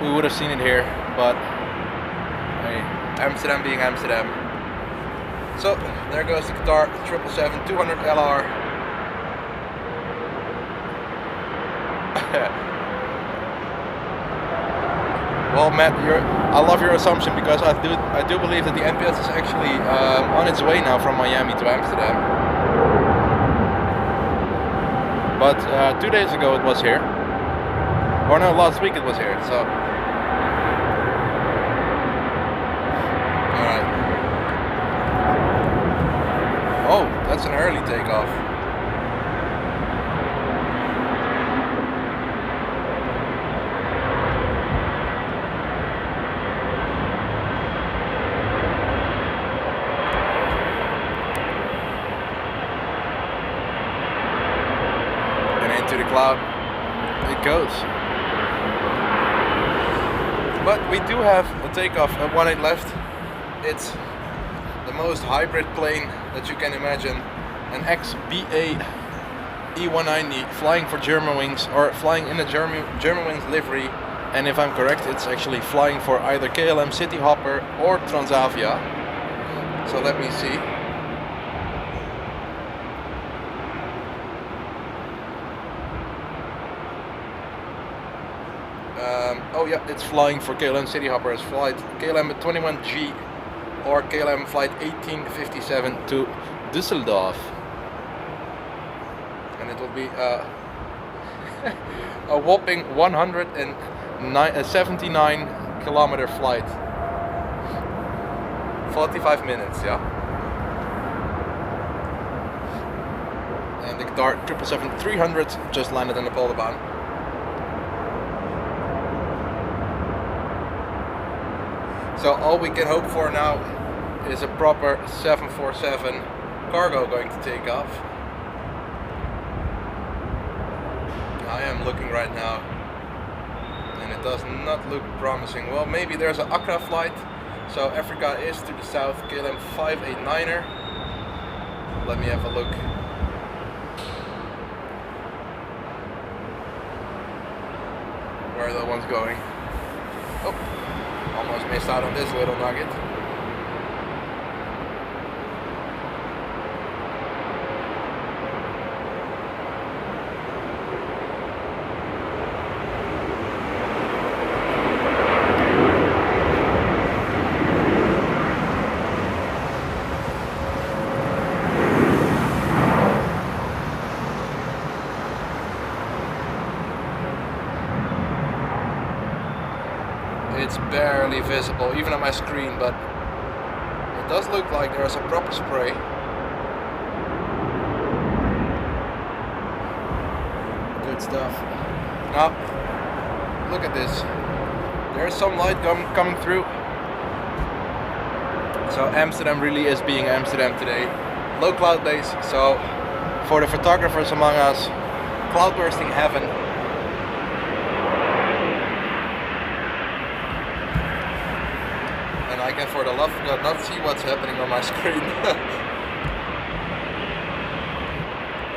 we would have seen it here. But hey, Amsterdam being Amsterdam. So there goes the Qatar 777-200 LR. Well, Matt, I love your assumption, because I do believe that the NPS is actually on its way now from Miami to Amsterdam. But 2 days ago it was here, or no, last week it was here. So, all right. Oh, that's an early takeoff. To the cloud it goes. But we do have a takeoff at 18 left. It's the most hybrid plane that you can imagine, an ex-BA E190 flying for Germanwings, or flying in a Germanwings livery, and if I'm correct, it's actually flying for either KLM Cityhopper or Transavia. So let me see. yeah, it's flying for KLM City Hoppers flight KLM 21G or KLM flight 1857 to Düsseldorf. And it will be a whopping 179 kilometer flight. 45 minutes, yeah. And the Qatar 777-300 just landed in the Polderbaan. So all we can hope for now is a proper 747 cargo going to take off. I am looking right now and it does not look promising. Well, maybe there's an Accra flight. So Africa is to the south, KLM 589er. Let me have a look. Where are the ones going? Oh, almost missed out on this little nugget. It's barely visible, even on my screen, but it does look like there's a proper spray. Good stuff. Now, look at this. There's some light coming through. So Amsterdam really is being Amsterdam today. Low cloud days, so for the photographers among us, cloud bursting heaven. I can for the love of God not see what's happening on my screen.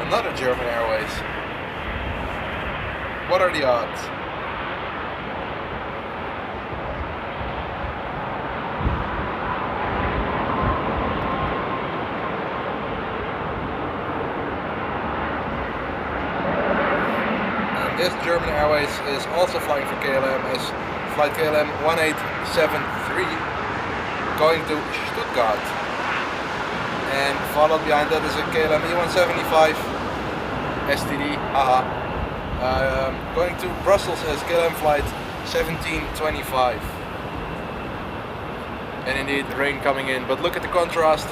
Another German Airways. What are the odds? And this German Airways is also flying for KLM as flight KLM 1873. Going to Stuttgart, and followed behind that is a KLM E175 STD, going to Brussels as KLM flight 1725. And indeed rain coming in, but look at the contrast.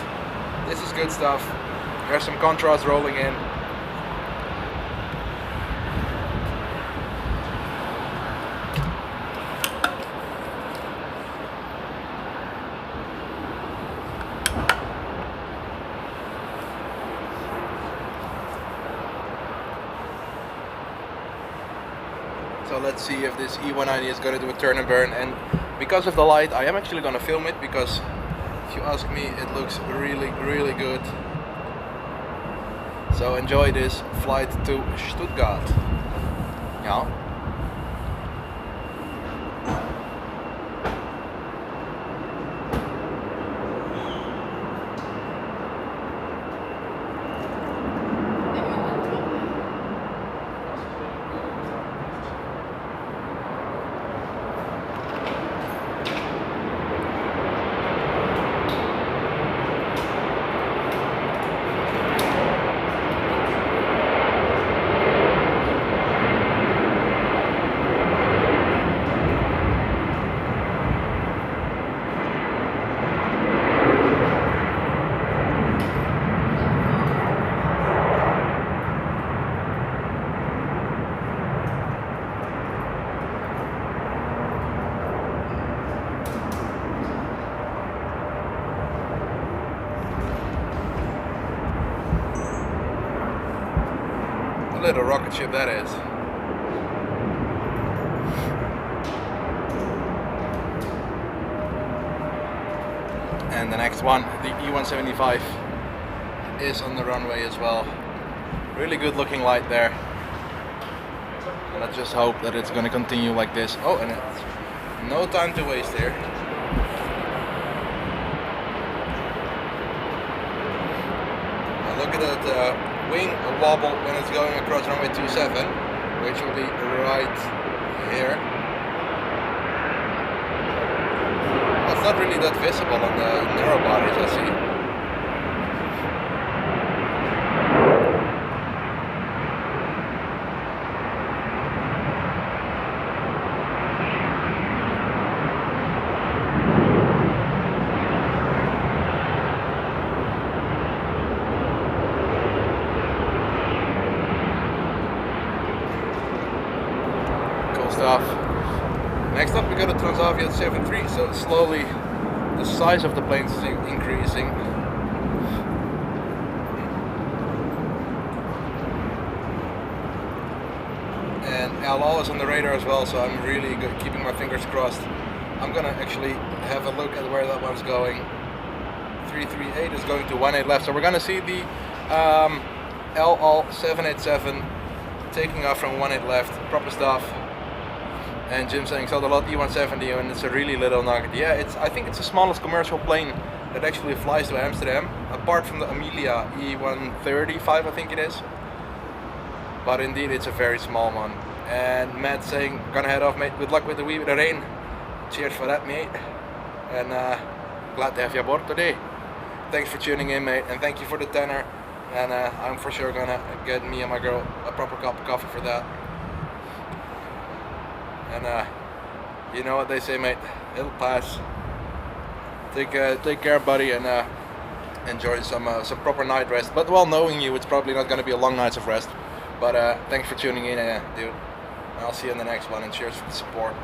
This is good stuff. There's some contrast rolling in. So let's see if this E190 is going to do a turn and burn, and because of the light I am actually going to film it, because if you ask me it looks really good. So enjoy this flight to Stuttgart. Yeah. Little rocket ship that is. And the next one, the E175, is on the runway as well. Really good looking light there. Let's just hope that it's going to continue like this. Oh, and it's no time to waste here. Now look at that wing wobble when it's going across runway 27, which will be right here. not really that visible on the narrow bodies, I see. Stuff. Next up we got a Transavia 73, so slowly the size of the plane is increasing. And El Al is on the radar as well, so I'm really good, keeping my fingers crossed. I'm gonna actually have a look at where that one's going. 338 is going to 18 left, so we're gonna see the El Al 787 taking off from 18 left, proper stuff. And Jim saying, so the lot E170 and it's a really little nugget. Yeah, I think it's the smallest commercial plane that actually flies to Amsterdam, apart from the Amelia E135, I think it is. But indeed, it's a very small one. And Matt saying, gonna head off, mate. Good luck with the wee bit of rain. Cheers for that, mate. And glad to have you aboard today. Thanks for tuning in, mate, and thank you for the tenner. And I'm for sure gonna get me and my girl a proper cup of coffee for that. And you know what they say, mate, it'll pass. Take care, buddy, and enjoy some proper night rest. But well, knowing you, it's probably not going to be a long night of rest. But thanks for tuning in, dude. I'll see you in the next one, and cheers for the support.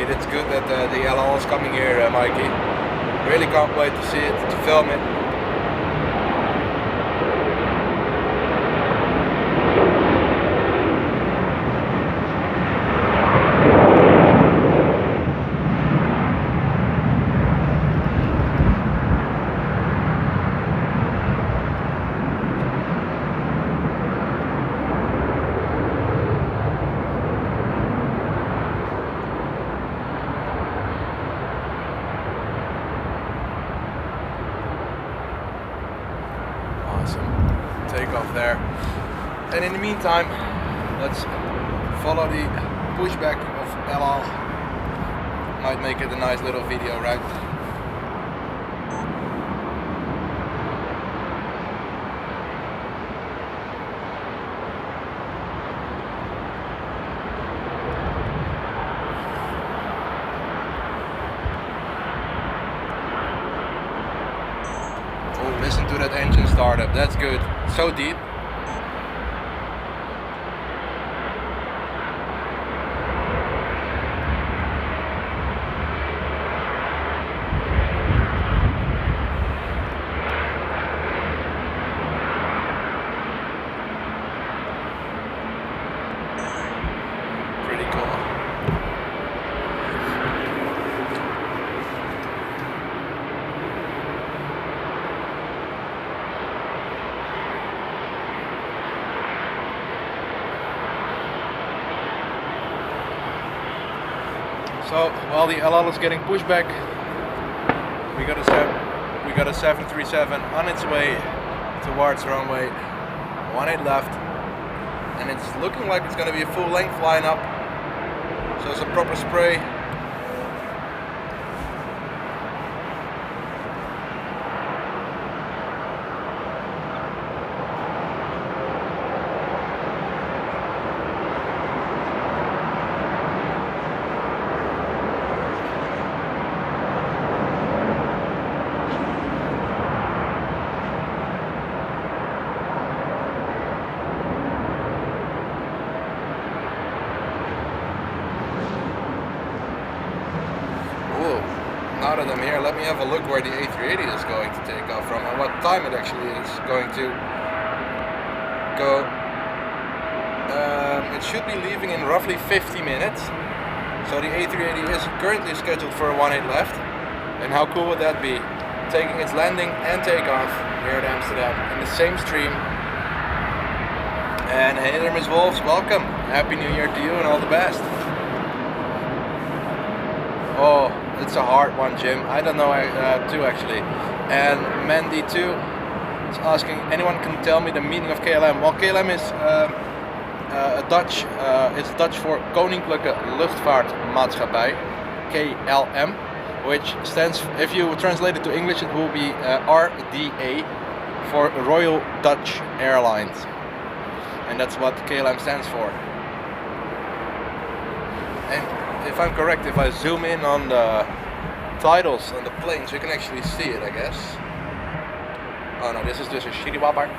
It's good that the LL is coming here, Mikey. Really can't wait to see it, to film it. Takeoff there. And in the meantime, let's follow the pushback of El Al. Might make it a nice little video, right? Oh, listen to that engine startup. That's good. So deep. Pretty cool. So while the LL is getting pushed back, we got a 737 on its way towards runway 18 left, and it's looking like it's going to be a full length lineup. So it's a proper spray. Now that I'm here, let me have a look where the A380 is going to take off from and what time it actually is going to go. It should be leaving in roughly 50 minutes. So the A380 is currently scheduled for a 18 left. And how cool would that be? Taking its landing and takeoff here at Amsterdam in the same stream. And hey there, Miss Wolves, welcome. Happy New Year to you and all the best. Oh, it's a hard one, Jim. I don't know too actually. And Mandy too is asking, anyone can tell me the meaning of KLM? Well, KLM is a Dutch. It's Dutch for Koninklijke Luchtvaartmaatschappij, KLM, which stands. If you translate it to English, it will be RDA for Royal Dutch Airlines, and that's what KLM stands for. And if I'm correct, if I zoom in on the titles on the planes, you can actually see it, I guess. Oh no, this is just a shitty whopper.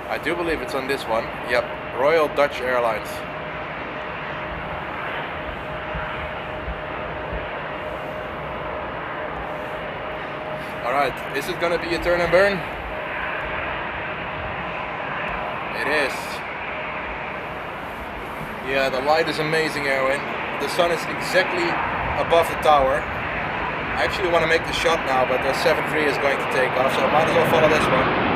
I do believe it's on this one. Yep, Royal Dutch Airlines. Alright, is it gonna be a turn and burn? It is. Yeah, the light is amazing, Erwin. The sun is exactly above the tower. I actually want to make the shot now, but the 7.3 is going to take off, so I might as well follow this one.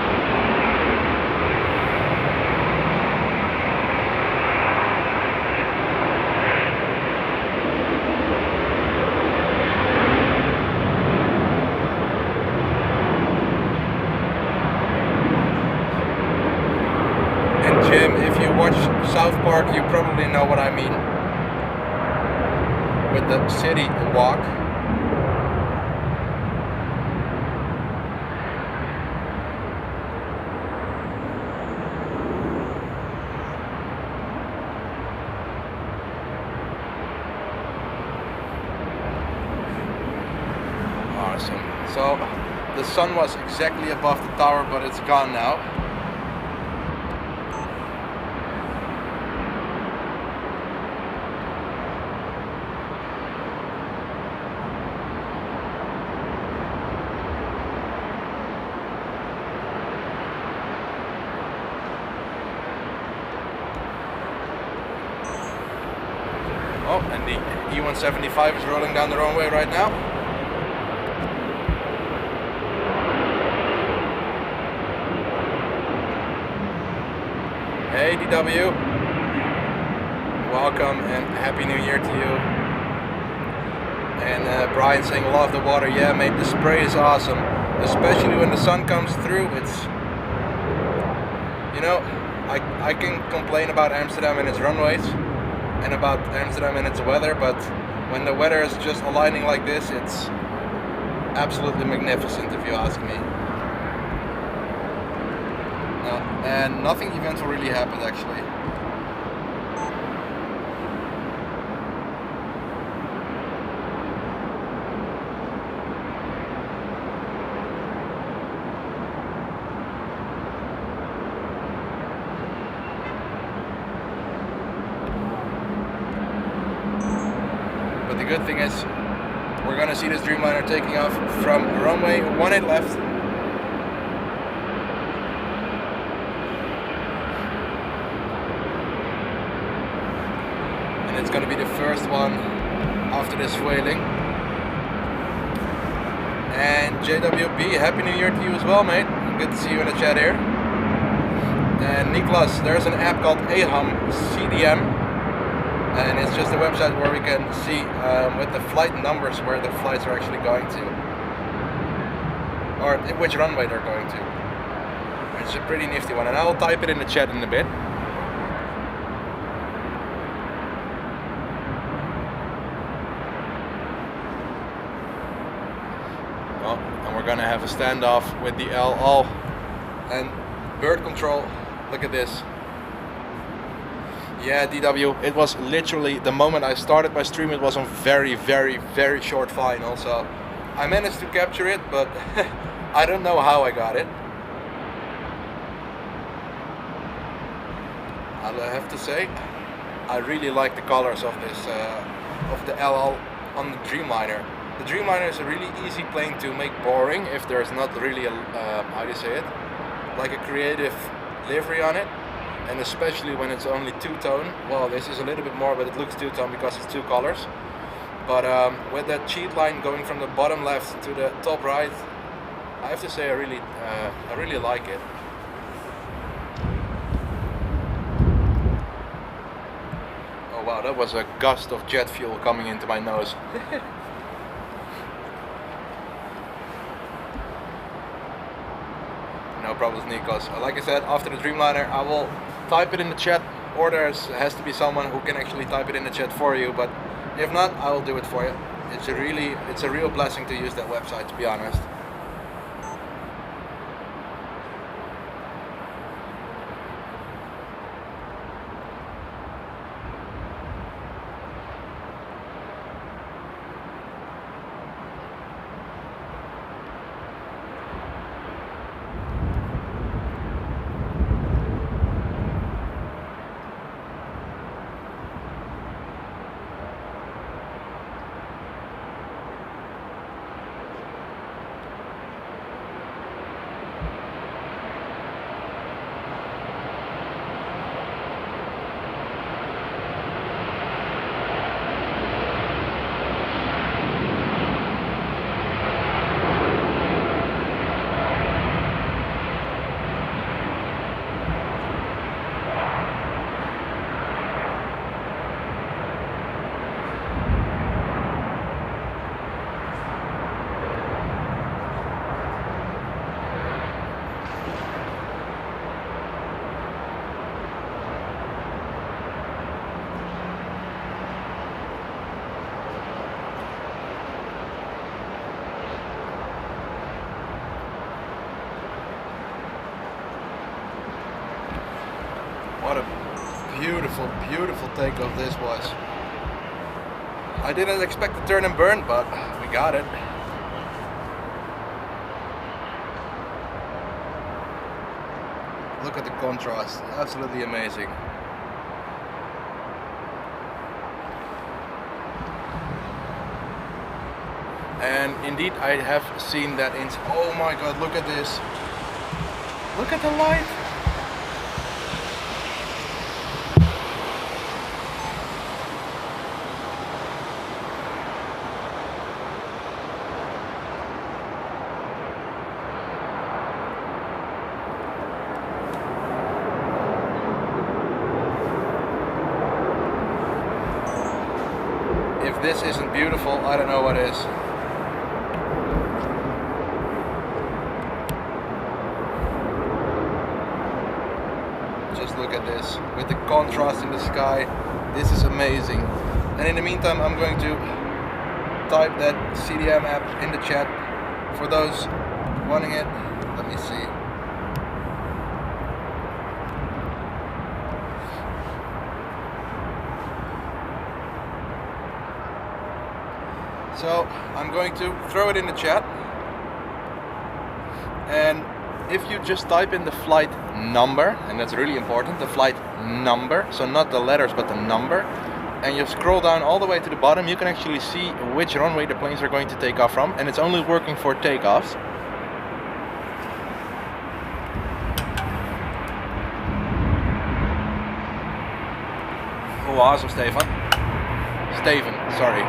If you watch South Park, you probably know what I mean with the city walk. Awesome. So the sun was exactly above the tower, but it's gone now. Oh, and the E175 is rolling down the runway right now. Hey DW, welcome and Happy New Year to you. And Brian saying love the water. Yeah mate, the spray is awesome, especially when the sun comes through. It's, you know, I can complain about Amsterdam and its runways and about Amsterdam and its weather, but when the weather is just aligning like this, it's absolutely magnificent if you ask me. And nothing eventful really happened actually. But the good thing is, we're gonna see this Dreamliner taking off from runway 18 left. And it's gonna be the first one after this foiling. And JWB, Happy New Year to you as well, mate. Good to see you in the chat here. And Niklas, there's an app called AHAM CDM. And it's just a website where we can see with the flight numbers where the flights are actually going to, or which runway they're going to. It's a pretty nifty one, and I'll type it in the chat in a bit. Oh, and we're gonna have a standoff with the LL and bird control. Look at this. Yeah, DW, it was literally the moment I started my stream, it was on very, very, very short final, so I managed to capture it, but I don't know how I got it. I have to say, I really like the colors of this, of the LL on the Dreamliner. The Dreamliner is a really easy plane to make boring if there's not really a, how do you say it, like a creative livery on it. And especially when it's only two-tone. Well, this is a little bit more, but it looks two-tone because it's two colors. But with that cheat line going from the bottom left to the top right, I have to say I really like it. Oh wow, that was a gust of jet fuel coming into my nose. No problems, Nikos. Like I said, after the Dreamliner, I will type it in the chat, or there has to be someone who can actually type it in the chat for you. But if not, I will do it for you. It's a real blessing to use that website, to be honest. What a beautiful, beautiful takeoff this was. I didn't expect to turn and burn, but we got it. Look at the contrast, absolutely amazing. And indeed I have seen that in... Oh my god, look at this. Look at the light. If this isn't beautiful, I don't know what is. Just look at this, with the contrast in the sky, this is amazing. And in the meantime, I'm going to type that CDM app in the chat for those wanting it. Let me see. So I'm going to throw it in the chat, and if you just type in the flight number, and that's really important, the flight number, so not the letters but the number, and you scroll down all the way to the bottom, you can actually see which runway the planes are going to take off from, and it's only working for takeoffs. Oh, awesome, Steven, sorry.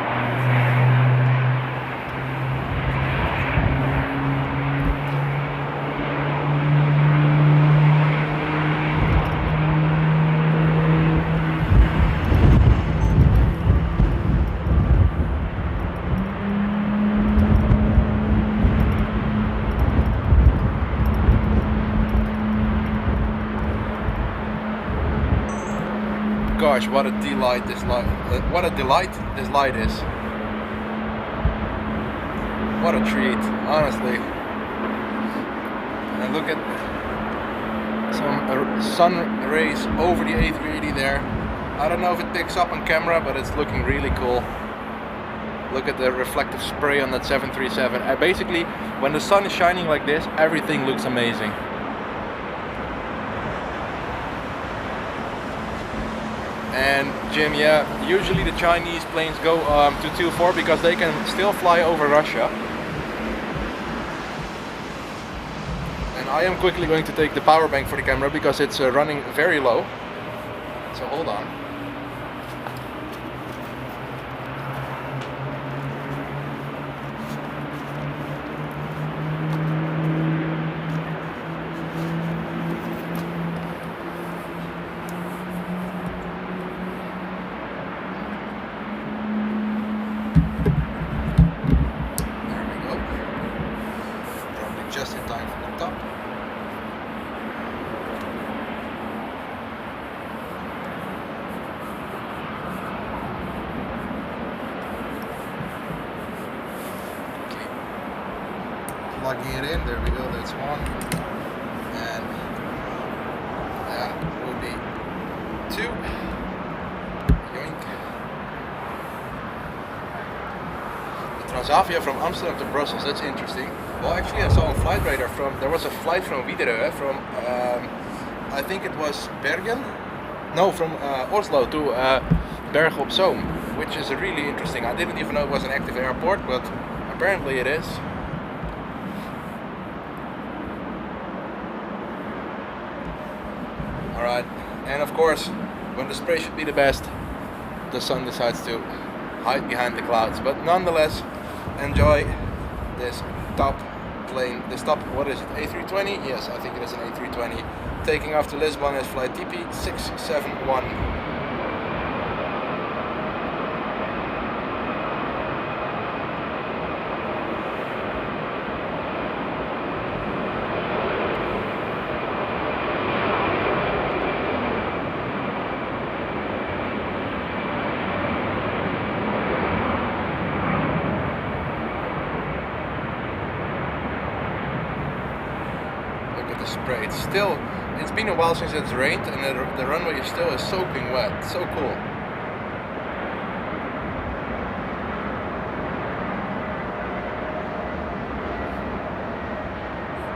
Gosh, what a delight this light! What a delight this light is! What a treat, honestly. And look at some sun rays over the A380 there. I don't know if it picks up on camera, but it's looking really cool. Look at the reflective spray on that 737. Basically, when the sun is shining like this, everything looks amazing. And Jim, yeah, usually the Chinese planes go to 2.4 because they can still fly over Russia. And I am quickly going to take the power bank for the camera because it's running very low. So hold on. just in time for the top. Plugging it in, there we go, that's one. And that will be two. Yoink. The Transavia from Amsterdam to Brussels, that's interesting. Well, actually I saw on Flight Radar there was a flight from Widerøe from, I think it was Bergen? No, from Oslo to Bergen op Zoom, which is really interesting. I didn't even know it was an active airport, but apparently it is. Alright, and of course, when the spray should be the best, the sun decides to hide behind the clouds. But nonetheless, enjoy this top plane. This top, what is it, A320? Yes, I think it is an A320. Taking off to Lisbon is flight TP671. Spray. It's been a while since it's rained, and the runway is still soaking wet. So cool.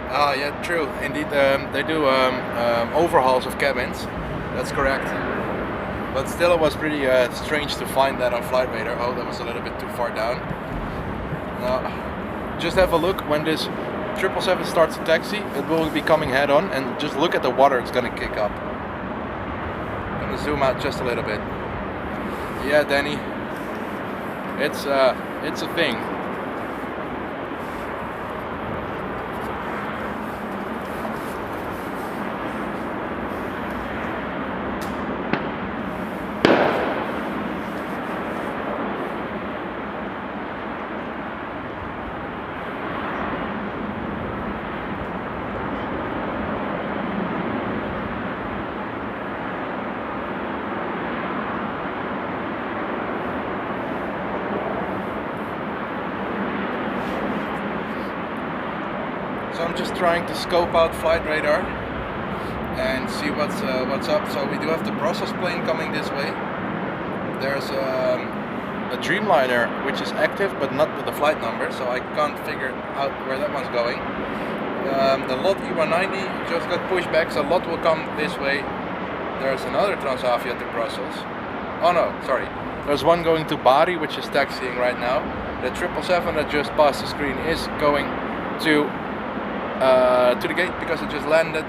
Ah, yeah, true. Indeed, they do overhauls of cabins. That's correct. But still, it was pretty strange to find that on Flight Radar. Oh, that was a little bit too far down. Now, just have a look when this 777 starts to taxi, it will be coming head on, and just look at the water it's gonna kick up. I'm gonna zoom out just a little bit. Yeah, Danny, it's a thing. So I'm just trying to scope out Flight Radar and see what's up. So we do have the Brussels plane coming this way. There's a Dreamliner which is active but not with the flight number, so I can't figure out where that one's going. The lot E190 just got pushed back, so lot will come this way. There's another Transavia to Brussels. Oh no, sorry. There's one going to Bari, which is taxiing right now. The 777 that just passed the screen is going to the gate because it just landed,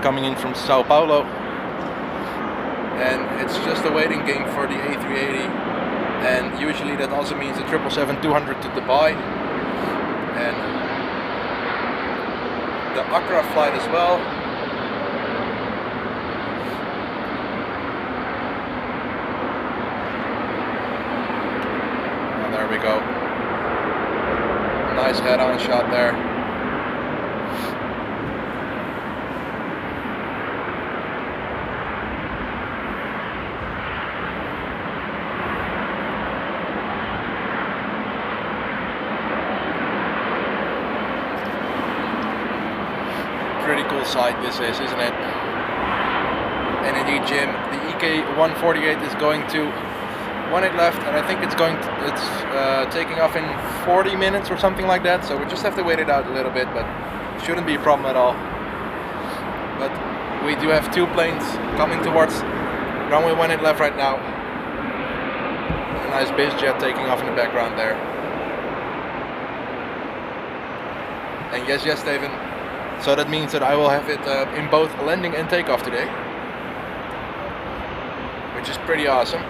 coming in from Sao Paulo, and it's just a waiting game for the A380, and usually that also means the 777-200 to Dubai, and the Accra flight as well. And there we go, nice head-on shot there. Pretty cool sight this is, isn't it? And indeed, Jim, the EK148 is going to 18 left, and I think it's taking off in 40 minutes or something like that. So we just have to wait it out a little bit, but shouldn't be a problem at all. But we do have two planes coming towards runway 18 left right now. A nice BizJet taking off in the background there. And yes, Steven. So that means that I will have it in both landing and takeoff today, which is pretty awesome.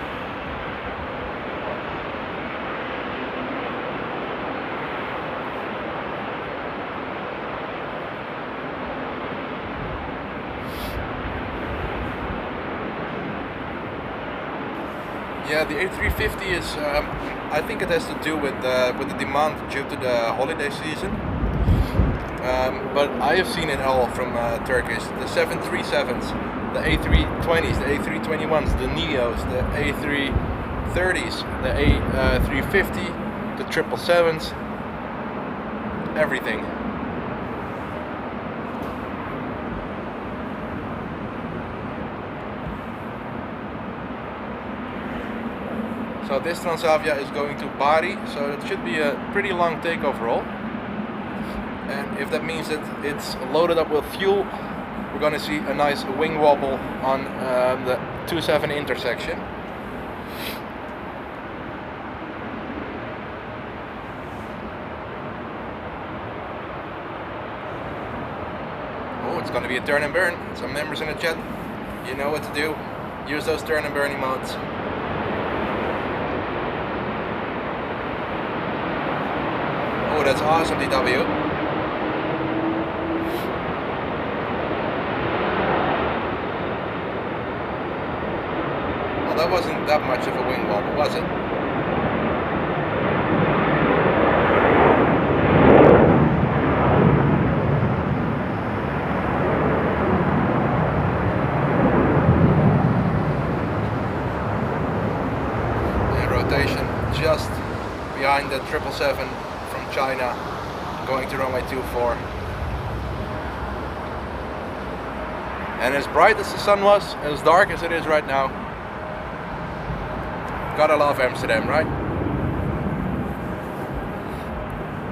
Yeah, the A350 is, I think it has to do with the demand due to the holiday season. but I have seen it all from Turkish. The 737s, the A320s, the A321s, the Neos, the A330s, the A350, the 777s, everything. So this Transavia is going to Bari, so it should be a pretty long takeoff roll. And if that means that it's loaded up with fuel, we're going to see a nice wing wobble on the 27 intersection. Oh, it's going to be a turn and burn. Some members in the chat, you know what to do. Use those turn and burning modes. Oh, that's awesome, DW. Well, that wasn't that much of a wing wobble, was it? Yeah, rotation just behind the 777 from China, going to runway 24. And as bright as the sun was, as dark as it is right now, gotta love Amsterdam, right?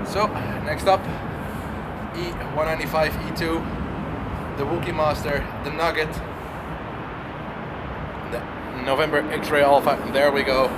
So, next up, E195 E2, the Wookiee Master, the Nugget, the November X-Ray Alpha, and there we go.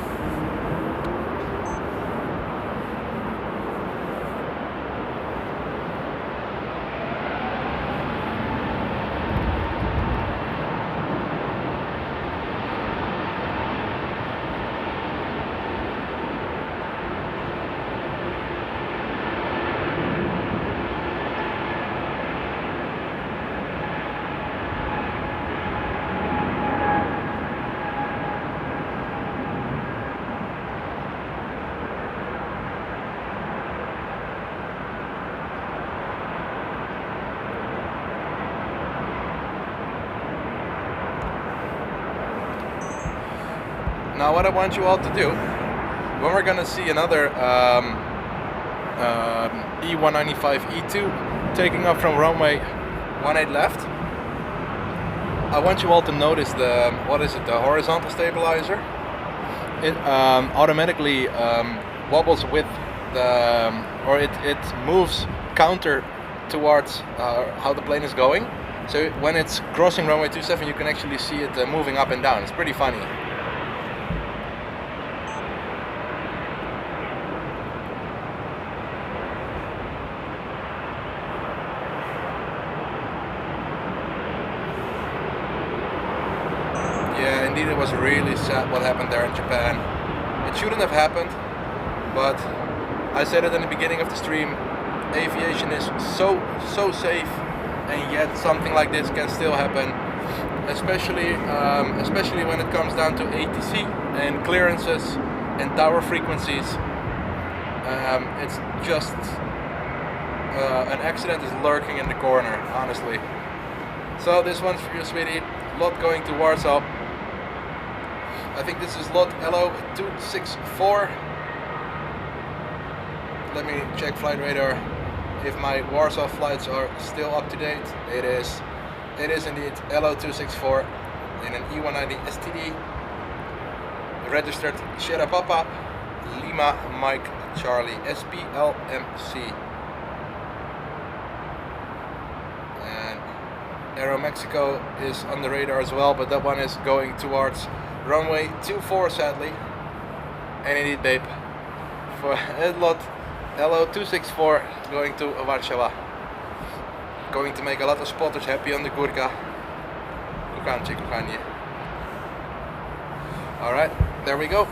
Now what I want you all to do, when we're gonna see another E195 E2 taking off from runway 18 left, I want you all to notice the, what is it, the horizontal stabilizer. It automatically wobbles with the, or it moves counter towards how the plane is going. So when it's crossing runway 27, you can actually see it moving up and down. It's pretty funny. Yeah, indeed, it was really sad what happened there in Japan. It shouldn't have happened, but I said it in the beginning of the stream, aviation is so safe, and yet something like this can still happen, especially when it comes down to ATC and clearances and tower frequencies. It's just an accident is lurking in the corner, honestly. So this one's for you, sweetie. Lot going to Warsaw. I think this is lot LO264. Let me check flight radar if my Warsaw flights are still up to date. It is indeed LO264 in an E190 STD, registered Sierra Papa Lima Mike Charlie SPLMC. And Aero Mexico is on the radar as well, but that one is going towards runway 24, sadly. And indeed, babe, for lot LO264 going to Warsaw. Going to make a lot of spotters happy on the Górka. Kochanie. Alright, there we go.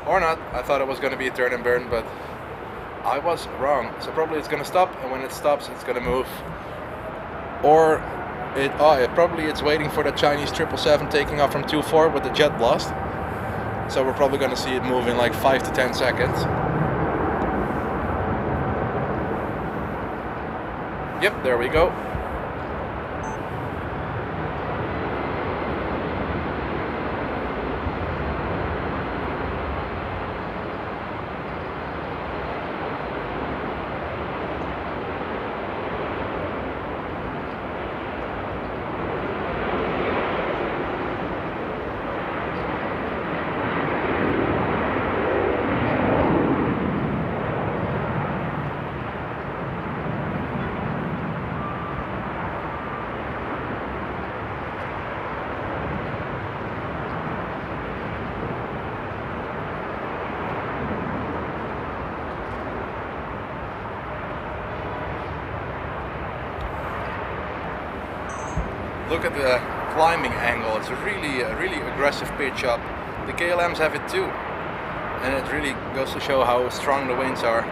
Or not. I thought it was going to be a turn and burn, but I was wrong. So probably it's going to stop, and when it stops, it's going to move. Or it's waiting for the Chinese 777 taking off from 24 with the jet blast. So we're probably going to see it move in like 5 to 10 seconds. Yep, there we go. Look at the climbing angle. It's a really aggressive pitch up. The KLMs have it too, and it really goes to show how strong the winds are.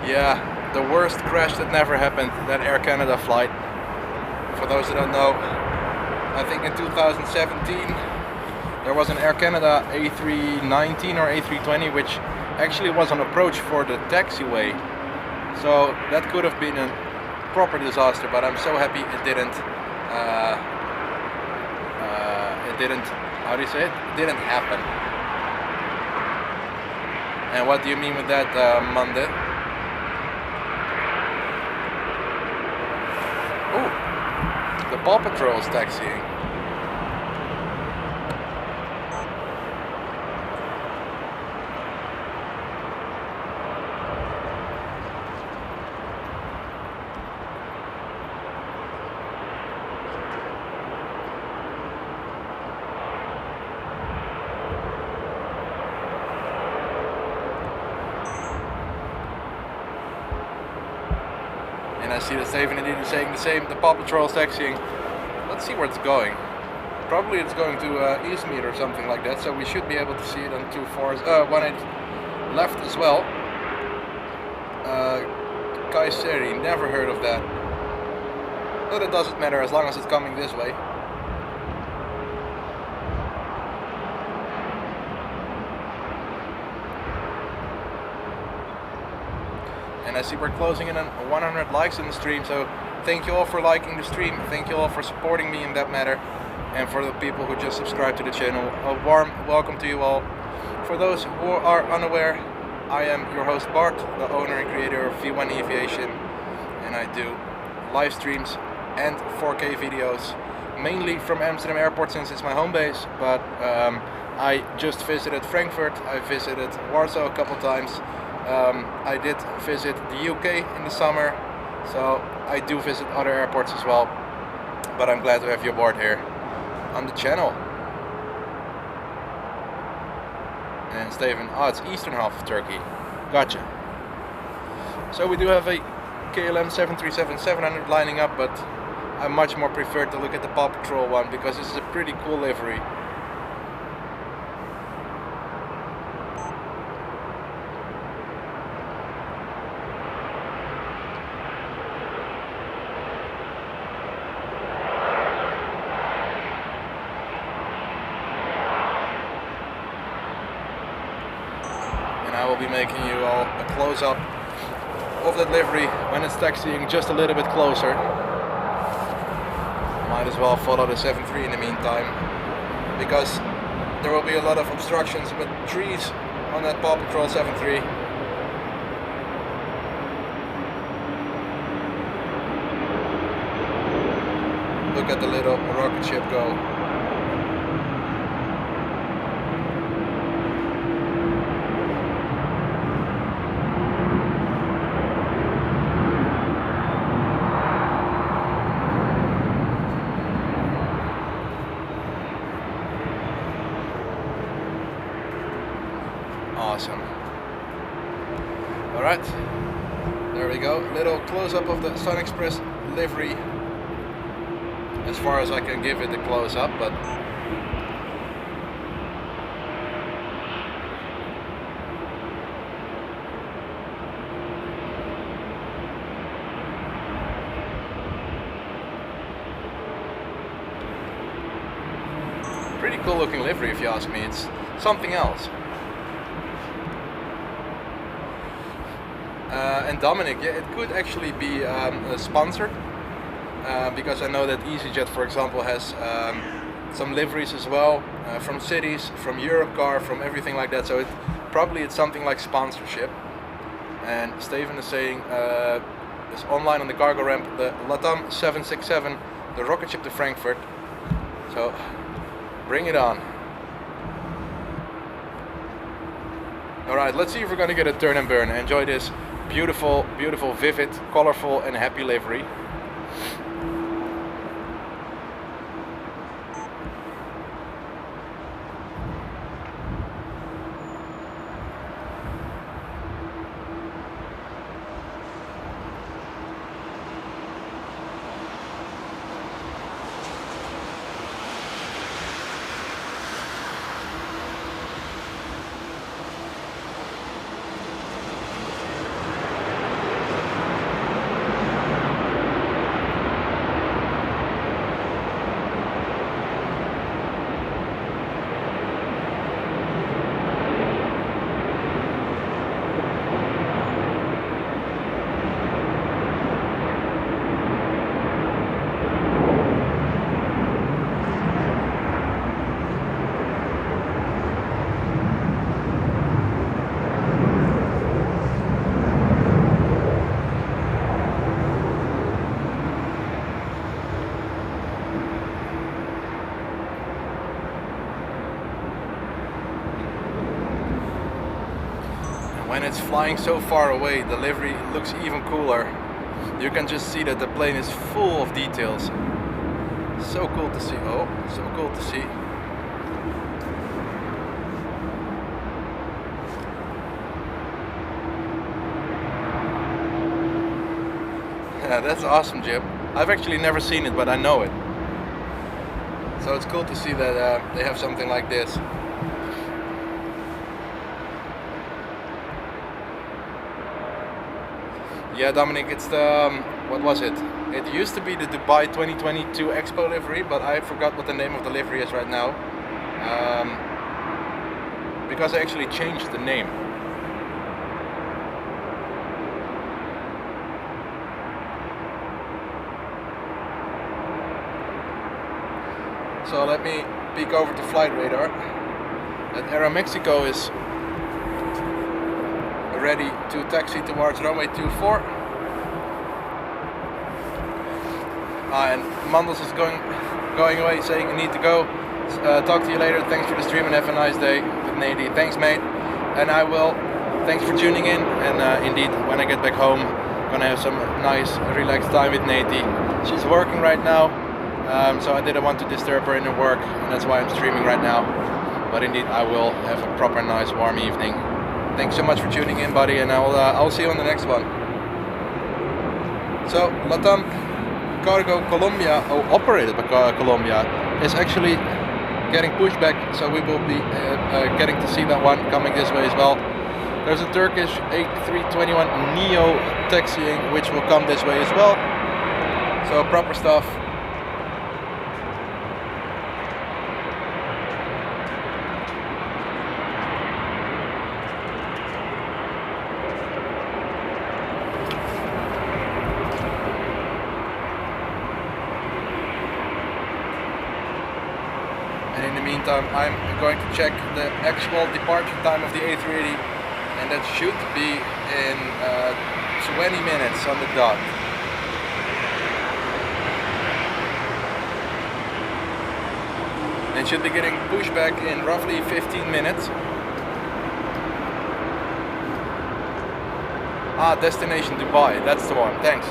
Yeah, the worst crash that never happened, that Air Canada flight. For those that don't know, I think in 2017 there was an Air Canada A319 or A320 which actually was on approach for the taxiway. So that could have been a proper disaster, but I'm so happy it didn't. How do you say it? It didn't happen. And what do you mean with that, Monday? Oh, the Paw Patrol is taxiing. I see that Steven indeed is saying the same. The Paw Patrol is taxiing. Let's see where it's going. Probably it's going to EasyJet or something like that. So we should be able to see it on 18 left as well. Kayseri, never heard of that. But it doesn't matter as long as it's coming this way. And I see we're closing in on 100 likes in the stream, so thank you all for liking the stream, thank you all for supporting me in that matter, and for the people who just subscribed to the channel, a warm welcome to you all. For those who are unaware, I am your host Bart, the owner and creator of V1 Aviation, and I do live streams and 4K videos, mainly from Amsterdam Airport since it's my home base, but I just visited Frankfurt, I visited Warsaw a couple times. I did visit the UK in the summer, so I do visit other airports as well, but I'm glad to have you aboard here on the channel. And Steven, it's eastern half of Turkey, gotcha. So we do have a KLM 737-700 lining up, but I much more prefer to look at the Paw Patrol one because this is a pretty cool livery. I will be making you all a close-up of that livery when it's taxiing just a little bit closer. Might as well follow the 7.3 in the meantime, because there will be a lot of obstructions with trees on that Paw Patrol 7.3. Look at the little rocket ship go. Awesome. Alright, there we go. Little close-up of the Sun Express livery. as far as I can give it a close up, but pretty cool looking livery if you ask me. It's something else. And Dominic, yeah, it could actually be sponsored, because I know that EasyJet, for example, has some liveries as well, from cities, from Europcar, from everything like that. So it's something like sponsorship. And Steven is saying it's online on the cargo ramp, the LATAM 767, the rocket ship to Frankfurt. So bring it on. Alright, let's see if we're gonna get a turn and burn. Enjoy this beautiful, beautiful, vivid, colorful and happy livery. When it's flying so far away, the livery looks even cooler. You can just see that the plane is full of details. So cool to see. Oh, so cool to see. Yeah, that's awesome, Jim. I've actually never seen it, but I know it. So it's cool to see that they have something like this. Yeah, Dominic, it's the, what was it? It used to be the Dubai 2022 Expo livery, but I forgot what the name of the livery is right now. Because I actually changed the name. So let me peek over to flight radar. That Aeromexico is ready to taxi towards runway 24. And Mandels is going away, saying I need to go. Talk to you later. Thanks for the stream and have a nice day with Nady. Thanks, mate. And I will. Thanks for tuning in. And indeed, when I get back home, I'm gonna have some nice, relaxed time with Nady. She's working right now, so I didn't want to disturb her in her work, and that's why I'm streaming right now. But indeed, I will have a proper, nice, warm evening. Thanks so much for tuning in, buddy, and I'll see you on the next one. So, LATAM Cargo Colombia, operated by Colombia, is actually getting pushed back, so we will be getting to see that one coming this way as well. There's a Turkish A320 Neo taxiing, which will come this way as well. So, proper stuff. I'm going to check the actual departure time of the A380, and that should be in 20 minutes on the dot. And should be getting pushed back in roughly 15 minutes. Ah, destination Dubai, that's the one, thanks.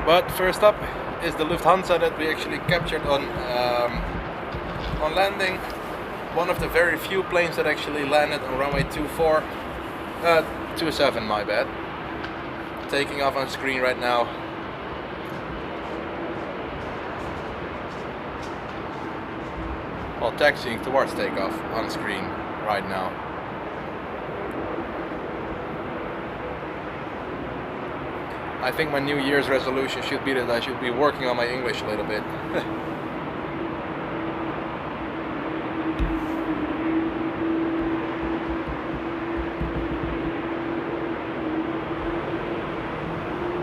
But first up is the Lufthansa that we actually captured on landing. One of the very few planes that actually landed on runway 27, my bad. Taking off on screen right now. Well, taxiing towards takeoff on screen right now. I think my New Year's resolution should be that I should be working on my English a little bit.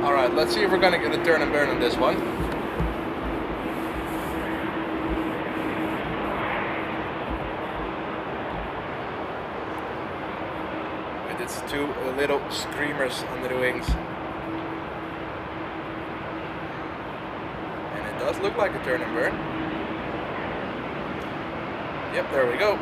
Alright, let's see if we're gonna get a turn and burn on this one. With its two little screamers under the wings. Does look like a turn and burn. Yep, there we go.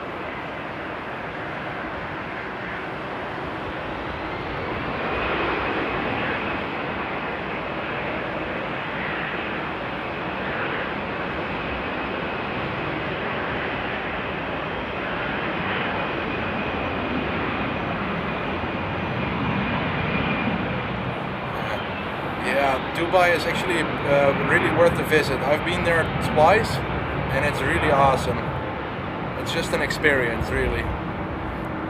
Yeah, Dubai is actually really worth the visit. I've been there twice and it's really awesome. It's just an experience, really.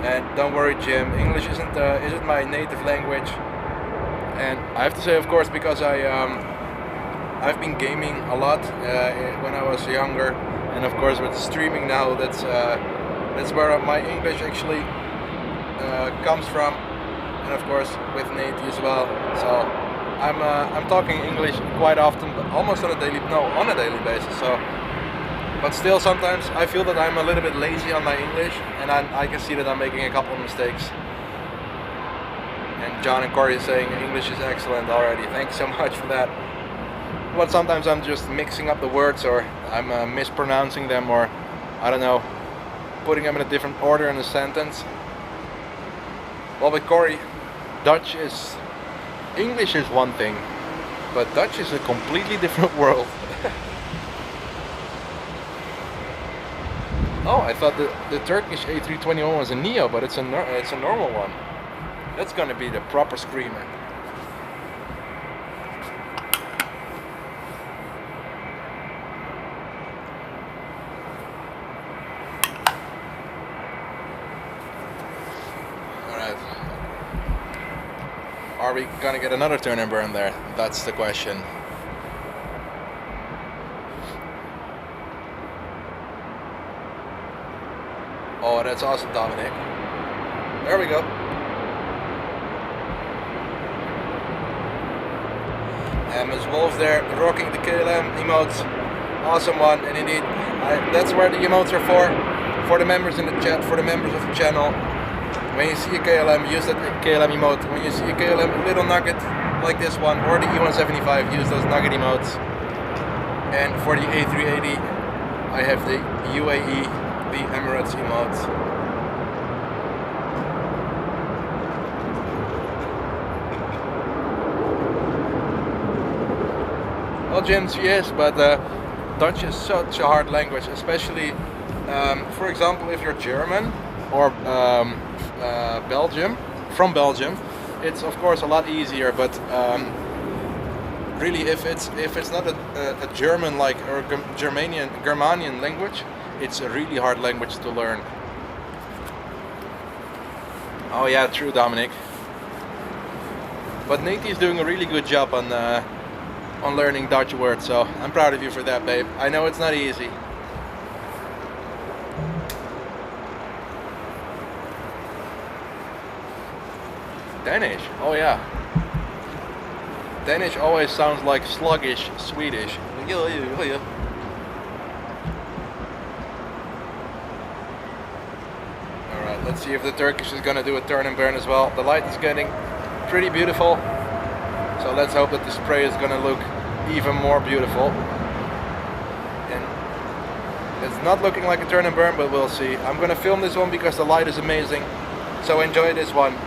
And don't worry, Jim, English isn't my native language. And I have to say, of course, because I've been gaming a lot when I was younger, and of course with streaming now, that's where my English actually comes from, and of course with Nate as well. So I'm talking English quite often, but almost on a daily basis. So, but still, sometimes I feel that I'm a little bit lazy on my English, and I can see that I'm making a couple of mistakes. And John and Corey are saying English is excellent already. Thanks so much for that. But sometimes I'm just mixing up the words, or I'm mispronouncing them, or I don't know, putting them in a different order in a sentence. Well, with Corey, English is one thing, but Dutch is a completely different world. Oh, I thought the Turkish A320 was a Neo, but it's a normal one. That's gonna be the proper screamer. Are we gonna get another turn and burn there? That's the question. Oh, that's awesome, Dominic. There we go. And Ms. Wolf there, rocking the KLM emotes. Awesome one, and indeed, that's where the emotes are for the members in the chat, for the members of the channel. When you see a KLM, use that KLM emote. When you see a KLM little nugget like this one, or the E175, use those nugget emotes. And for the A380, I have the UAE, the Emirates emotes. Well, James, yes, but Dutch is such a hard language, especially, for example, if you're German or from Belgium, it's of course a lot easier. But really, if it's not a German or Germanian language, it's a really hard language to learn. Oh yeah, true, Dominic. But Nate is doing a really good job on learning Dutch words, so I'm proud of you for that, babe. I know it's not easy. Danish, oh yeah. Danish always sounds like sluggish Swedish. Alright, let's see if the Turkish is gonna do a turn and burn as well. The light is getting pretty beautiful, so let's hope that the spray is gonna look even more beautiful. And it's not looking like a turn and burn, but we'll see. I'm gonna film this one because the light is amazing, so enjoy this one.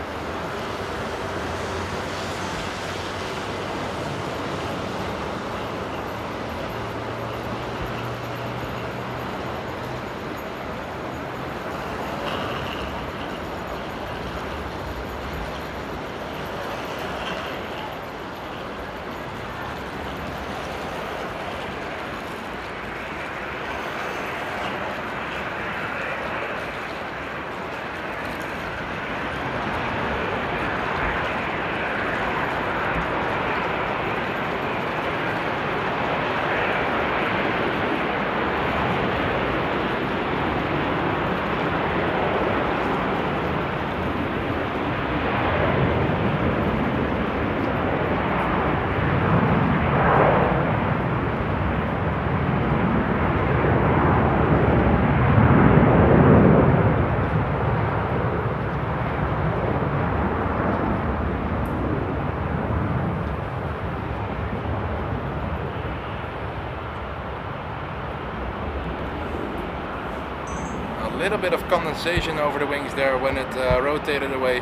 little bit of condensation over the wings there when it rotated away.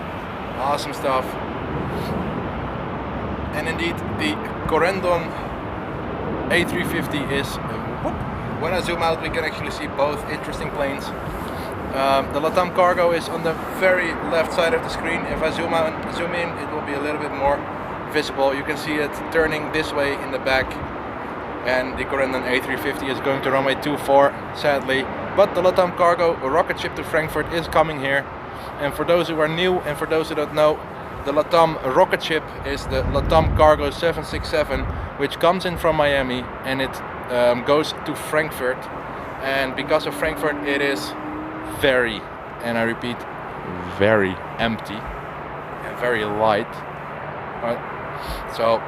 Awesome stuff. And indeed, the Corendon A350 is, when I zoom out we can actually see both interesting planes. The LATAM cargo is on the very left side of the screen. If I zoom out and zoom in, it will be a little bit more visible. You can see it turning this way in the back, and the Corendon A350 is going to runway 24, sadly. But the LATAM cargo rocket ship to Frankfurt is coming here. And for those who are new and for those who don't know, the LATAM rocket ship is the LATAM Cargo 767, which comes in from Miami and it goes to Frankfurt. And because of Frankfurt, it is very, and I repeat, very empty and very light. So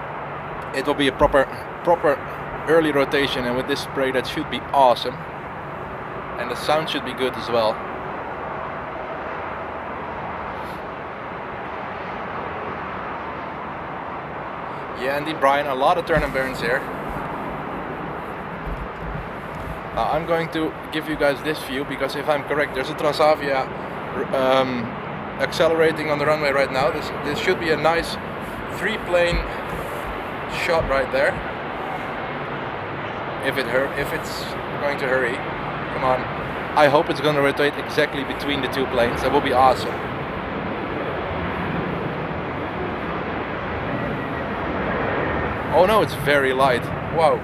it will be a proper early rotation, and with this spray that should be awesome. And the sound should be good as well. Yeah, indeed, Brian, a lot of turn and burns here. I'm going to give you guys this view, because if I'm correct, there's a Transavia accelerating on the runway right now. This should be a nice 3-plane shot right there. If it's going to hurry, come on. I hope it's going to rotate exactly between the 2 planes. That will be awesome. Oh no, it's very light. Wow.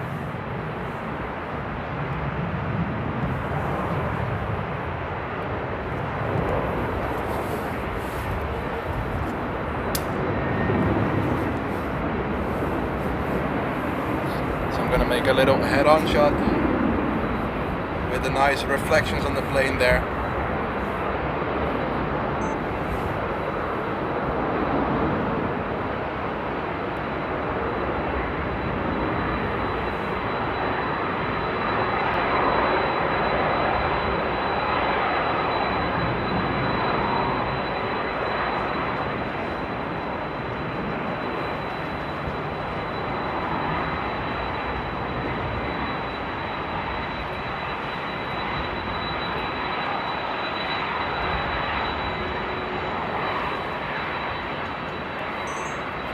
So I'm gonna make a little head-on shot with the nice reflections on the plane there.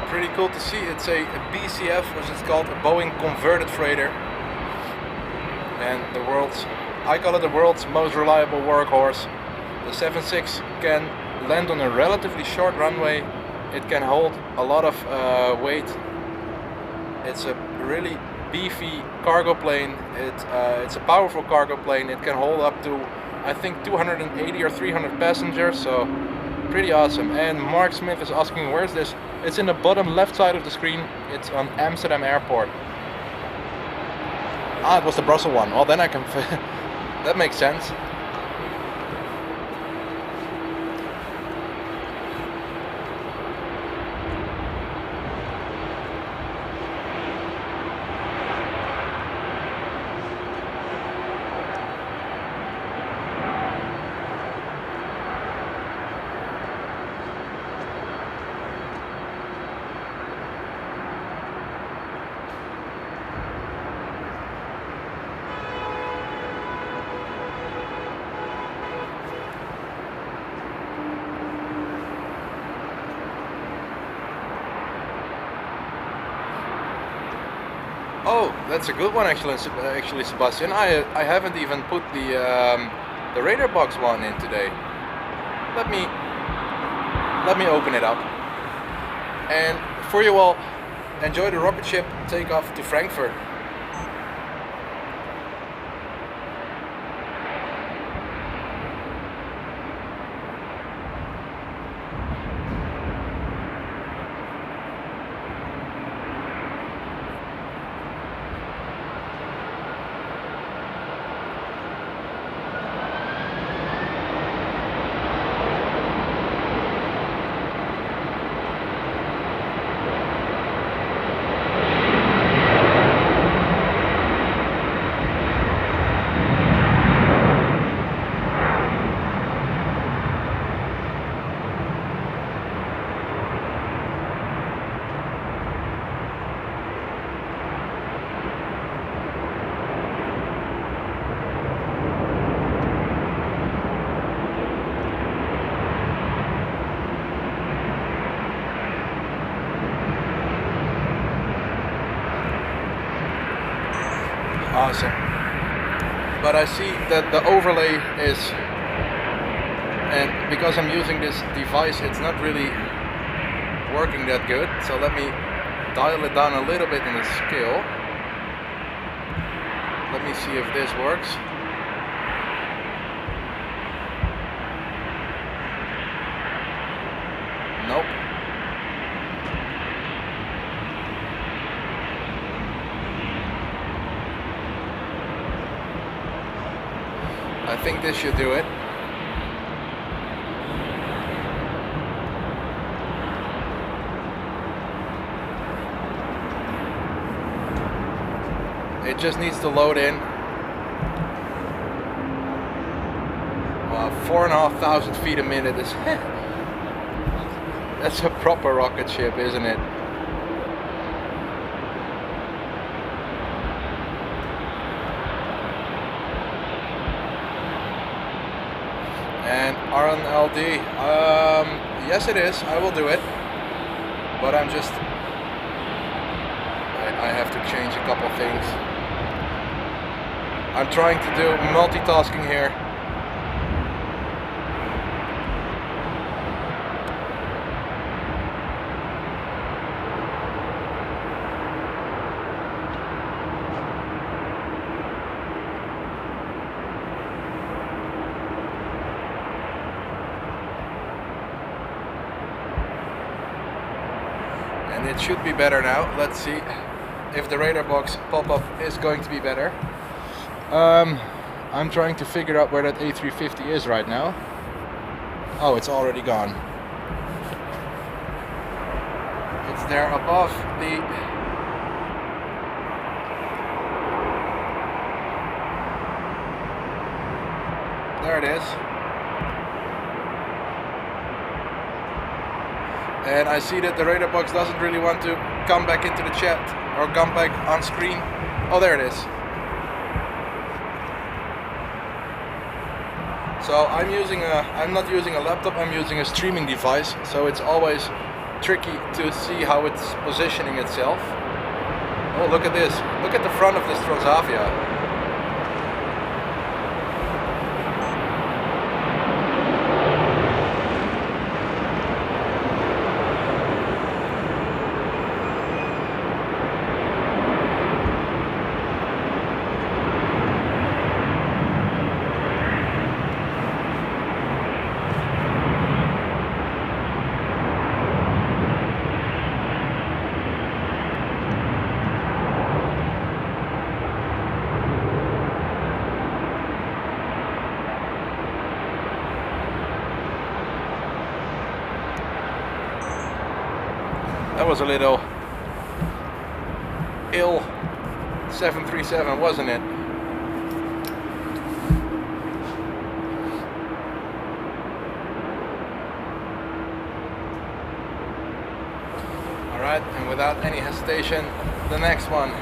Pretty cool to see. It's a BCF, which is called a Boeing converted freighter, and I call it the world's most reliable workhorse. The 76 can land on a relatively short runway. It can hold a lot of weight. It's a really beefy cargo plane. It's a powerful cargo plane. It can hold up to, I think, 280 or 300 passengers, so pretty awesome. And Mark Smith is asking, where's this? It's in the bottom left side of the screen. It's on Amsterdam Airport. Ah, it was the Brussels one. Well, then I can that makes sense. Oh, that's a good one actually, Sebastian. I haven't even put the radar box one in today. Let me open it up. And for you all, enjoy the rocket ship takeoff to Frankfurt. Awesome. But I see that the overlay is, and because I'm using this device, it's not really working that good. So let me dial it down a little bit in the scale. Let me see if this works. Nope. I think this should do it. It just needs to load in. Wow, 4,500 feet a minute is that's a proper rocket ship, isn't it? And RNLD, yes it is, I will do it. But I'm just, I have to change a couple things. I'm trying to do multitasking here. And it should be better now. Let's see if the radar box pop-up is going to be better. I'm trying to figure out where that A350 is right now. Oh, it's already gone. It's there above the... There it is. And I see that the radar box doesn't really want to come back into the chat or come back on screen. Oh, there it is. So I'm not using a laptop, I'm using a streaming device, so it's always tricky to see how it's positioning itself. Oh, look at this. Look at the front of this Transavia. That was a little ill 737, wasn't it? Alright, and without any hesitation, the next one.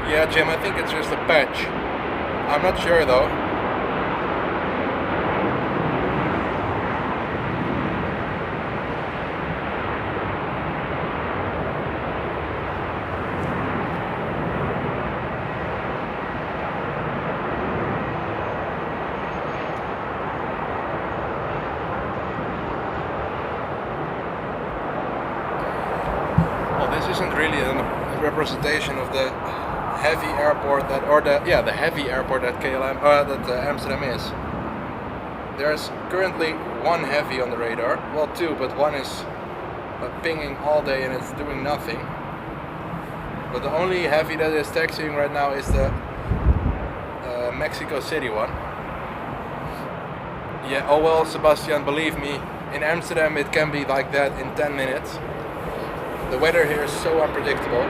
Yeah, Jim, I think it's just a patch. I'm not sure though. Well, this isn't really a representation of the heavy airport that, or the heavy airport that Amsterdam is. There's currently one heavy on the radar, well two, but one is pinging all day and it's doing nothing. But the only heavy that is taxiing right now is the Mexico City one. Yeah, oh well, Sebastian, believe me, in Amsterdam it can be like that in 10 minutes. The weather here is so unpredictable.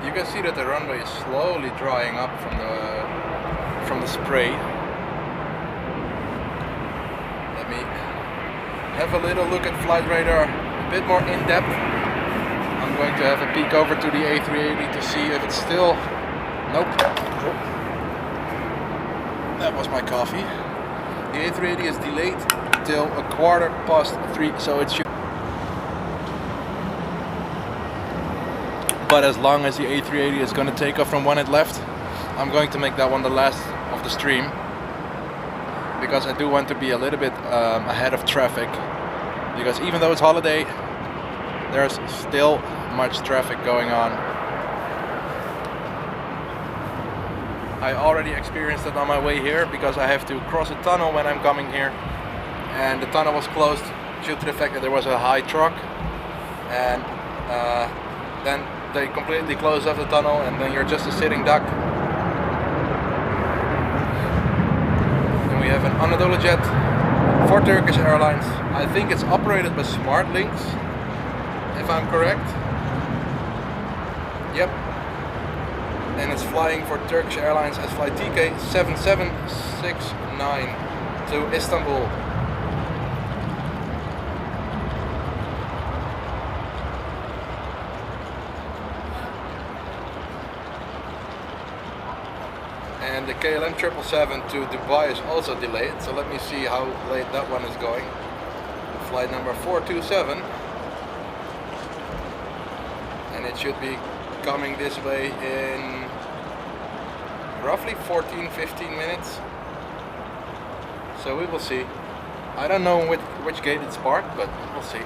You can see that the runway is slowly drying up from the spray. Let me have a little look at flight radar a bit more in depth. I'm going to have a peek over to the A380 to see if it's still... Nope. Oh. That was my coffee. The A380 is delayed till 3:15, so it should... But as long as the A380 is going to take off from when it left, I'm going to make that one the last of the stream, because I do want to be a little bit ahead of traffic, because even though it's holiday, there's still much traffic going on. I already experienced it on my way here, because I have to cross a tunnel when I'm coming here, and the tunnel was closed due to the fact that there was a high truck, and then they completely close off the tunnel, and then you're just a sitting duck. And we have an Anadolu jet for Turkish Airlines. I think it's operated by Smart Links, if I'm correct. Yep. And it's flying for Turkish Airlines as flight TK7769 to Istanbul. And the KLM 777 to Dubai is also delayed, so let me see how late that one is going. Flight number 427, and it should be coming this way in roughly 14-15 minutes, so we will see. I don't know which gate it's parked, but we'll see.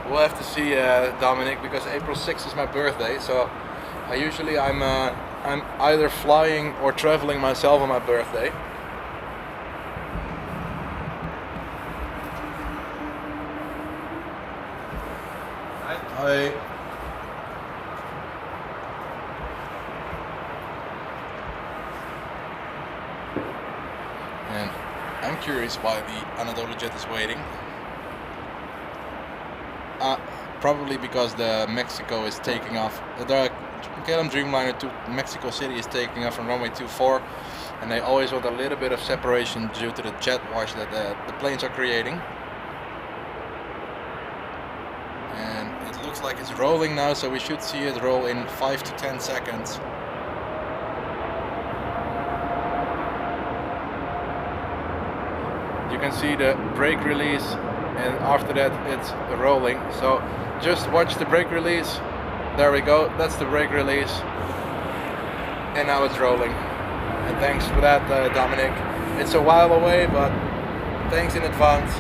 We'll have to see, Dominic, because April 6th is my birthday, so I'm either flying or traveling myself on my birthday. And I'm curious why the Anadolu jet is waiting. Probably because the Mexico is taking off. The KLM Dreamliner to Mexico City is taking off from runway 24, and they always want a little bit of separation due to the jet wash that the planes are creating. And it looks like it's rolling now, so we should see it roll in 5 to 10 seconds. You can see the brake release, and after that it's rolling, so just watch the brake release. There we go, that's the brake release, and now it's rolling. And thanks for that, Dominic. It's a while away, but thanks in advance.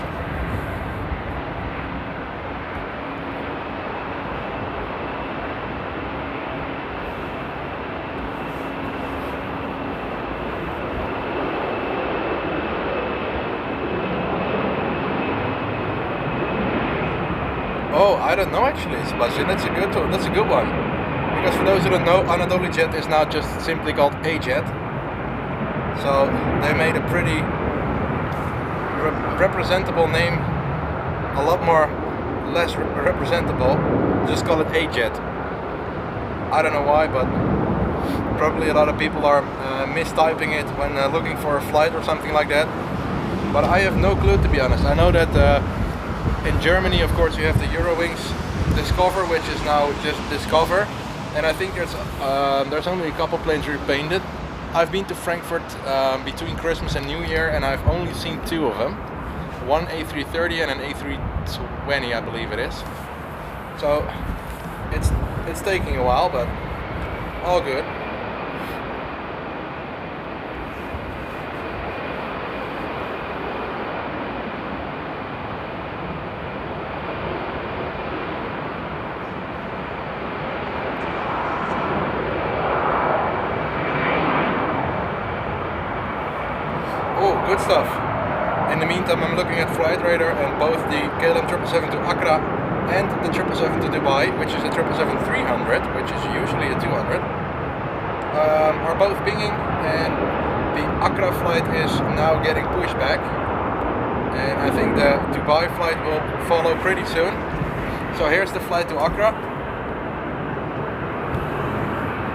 Oh, I don't know actually, Sebastian. That's a good one. Because for those who don't know, Anadolu jet is now just simply called A-jet. So they made a pretty representable name, a lot more less representable. Just call it A-jet. I don't know why, but probably a lot of people are mistyping it when looking for a flight or something like that. But I have no clue, to be honest. I know that in Germany, of course, you have the Eurowings Discover, which is now just Discover, and I think there's only a couple planes repainted. I've been to Frankfurt between Christmas and New Year, and I've only seen two of them. One A330 and an A320, I believe it is. So it's taking a while, but all good. Good stuff. In the meantime, I'm looking at flight radar, and both the KLM 777 to Accra and the 777 to Dubai, which is the 777-300, which is usually a 200, are both pinging, and the Accra flight is now getting pushed back. and I think the Dubai flight will follow pretty soon. So here's the flight to Accra,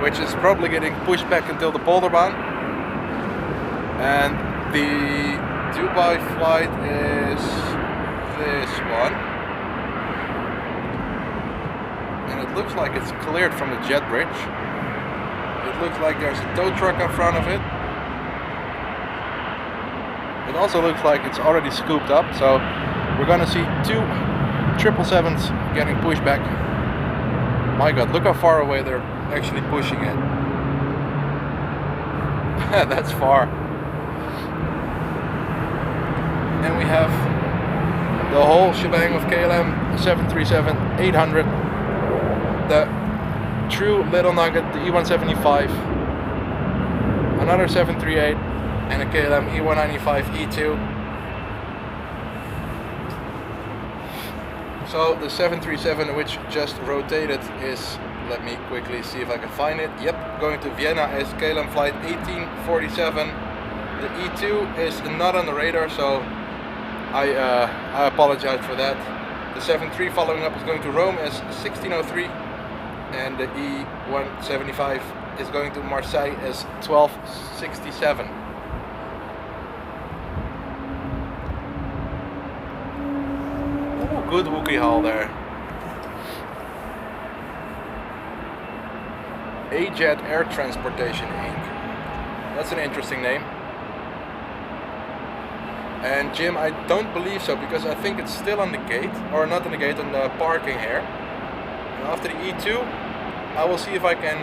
which is probably getting pushed back until the Polderbaan, and the Dubai flight is this one, and it looks like it's cleared from the jet bridge. It looks like there's a tow truck in front of it. It also looks like it's already scooped up, so we're gonna see two 777s getting pushed back. My god, look how far away they're actually pushing it. That's far. And we have the whole shebang of KLM 737-800, the true little nugget, the E175, another 738, and a KLM E195 E2. So the 737 which just rotated is, let me quickly see if I can find it. Yep, going to Vienna is KLM flight 1847. The E2 is not on the radar, so I apologize for that. The 73 following up is going to Rome as 1603, and the E175 is going to Marseille as 1267. Ooh, good Wookiee haul there. EasyJet Air Transportation Inc. That's an interesting name. And Jim, I don't believe so, because I think it's still on the gate, or not on the gate, on the parking here. And after the E2, I will see if I can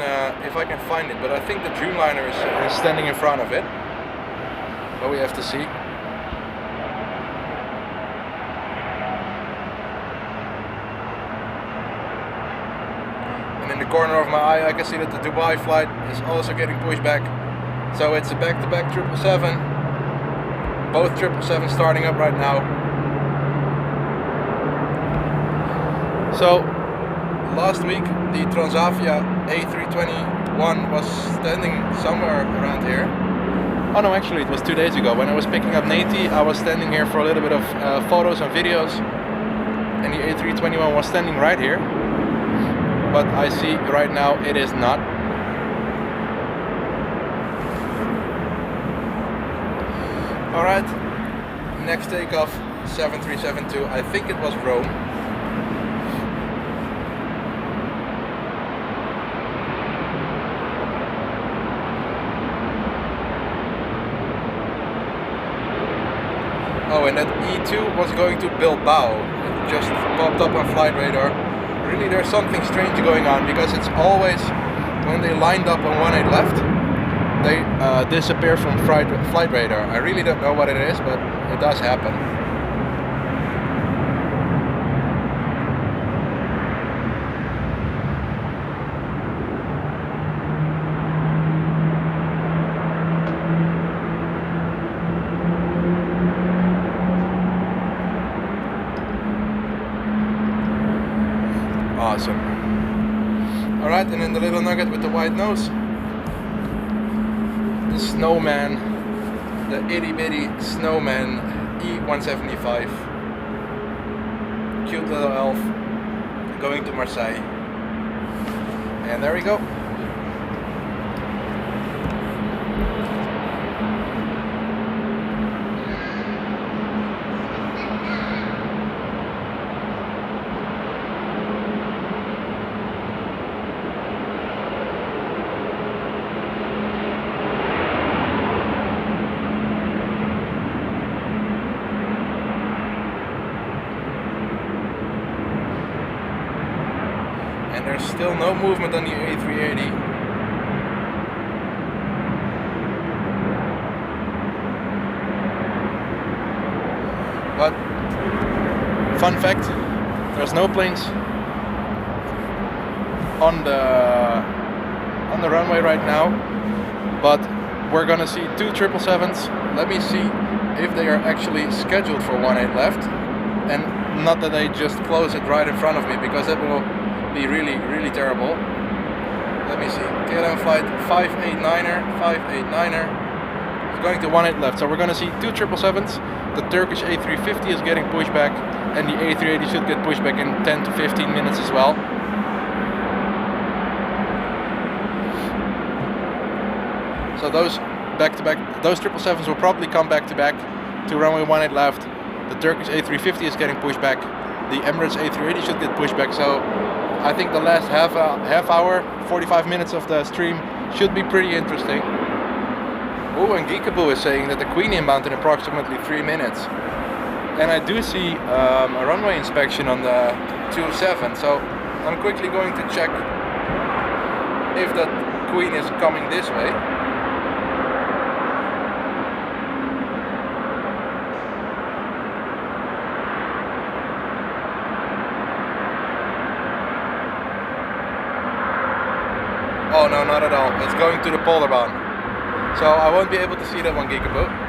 find it. But I think the Dreamliner is standing in front of it. But we have to see. And in the corner of my eye, I can see that the Dubai flight is also getting pushed back. So it's a back-to-back 777. Both 777 starting up right now. So last week the Transavia A321 was standing somewhere around here. Oh no, actually it was 2 days ago when I was picking up Nati. I was standing here for a little bit of photos and videos, and the A321 was standing right here. But I see right now it is not. Alright, next takeoff 737-2, I think it was Rome. Oh, and that E2 was going to Bilbao. It just popped up on flight radar. Really, there's something strange going on, because it's always when they lined up on 18 left, they disappear from flight radar. I really don't know what it is, but it does happen. Awesome. Alright, and then the little nugget with the white nose. The snowman, the itty bitty snowman E175. Cute little elf going to Marseille. And there we go. And there's still no movement on the A380. But fun fact, there's no planes on the runway right now, but we're gonna see two 777s. Let me see if they are actually scheduled for 18 left, and not that they just close it right in front of me, because that will be really, really terrible. Let me see. KLM flight 589er is going to 18 left. So we're going to see two 777s. The Turkish A350 is getting pushed back, and the A380 should get pushed back in 10 to 15 minutes as well. So those back-to-back, those 777s will probably come back-to-back to runway 18 left. The Turkish A350 is getting pushed back. The Emirates A380 should get pushed back. So I think the last half hour, 45 minutes of the stream should be pretty interesting. Oh, and Geekaboo is saying that the Queen inbound in approximately 3 minutes. And I do see a runway inspection on the 27, so I'm quickly going to check if that Queen is coming this way. Oh no, not at all. It's going to the polar band. So I won't be able to see that one, Geekaboo.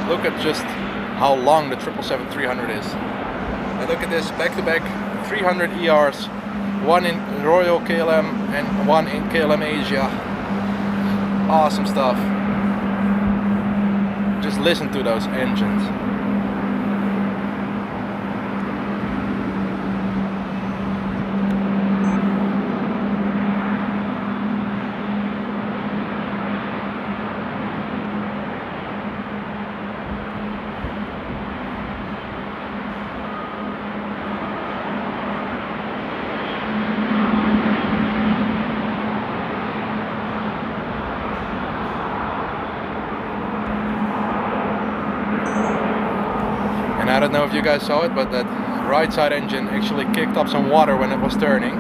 Look at just how long the 777-300 is. And look at this, back-to-back 300 ERs, one in Royal KLM and one in KLM Asia. Awesome stuff. Just listen to those engines. I don't know if you guys saw it, but that right side engine actually kicked up some water when it was turning.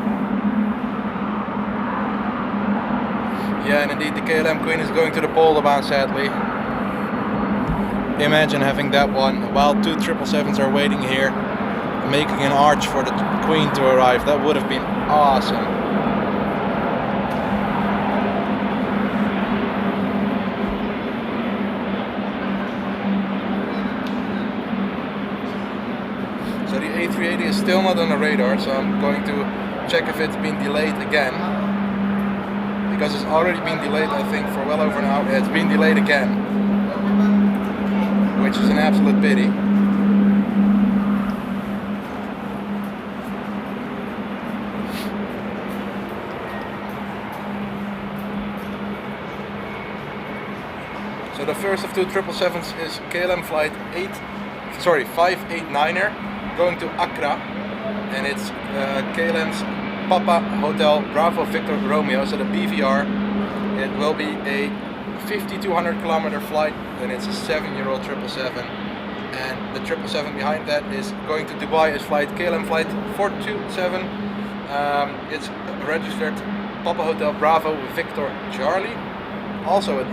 Yeah, and indeed the KLM Queen is going to the polar band, sadly. Imagine having that one while two 777s are waiting here, making an arch for the Queen to arrive. That would have been awesome. So the A380 is still not on the radar, so I'm going to check if it's been delayed again. Because it's already been delayed, I think, for well over an hour. It's been delayed again, which is an absolute pity. So the first of two 777s is KLM flight 589er. Going to Accra, and it's KLM's Papa Hotel Bravo Victor Romeo, so the BVR. It will be a 5,200 kilometer flight, and it's a 7-year-old 777. And the 777 behind that is going to Dubai as flight KLM flight 427. It's registered Papa Hotel Bravo Victor Charlie, also a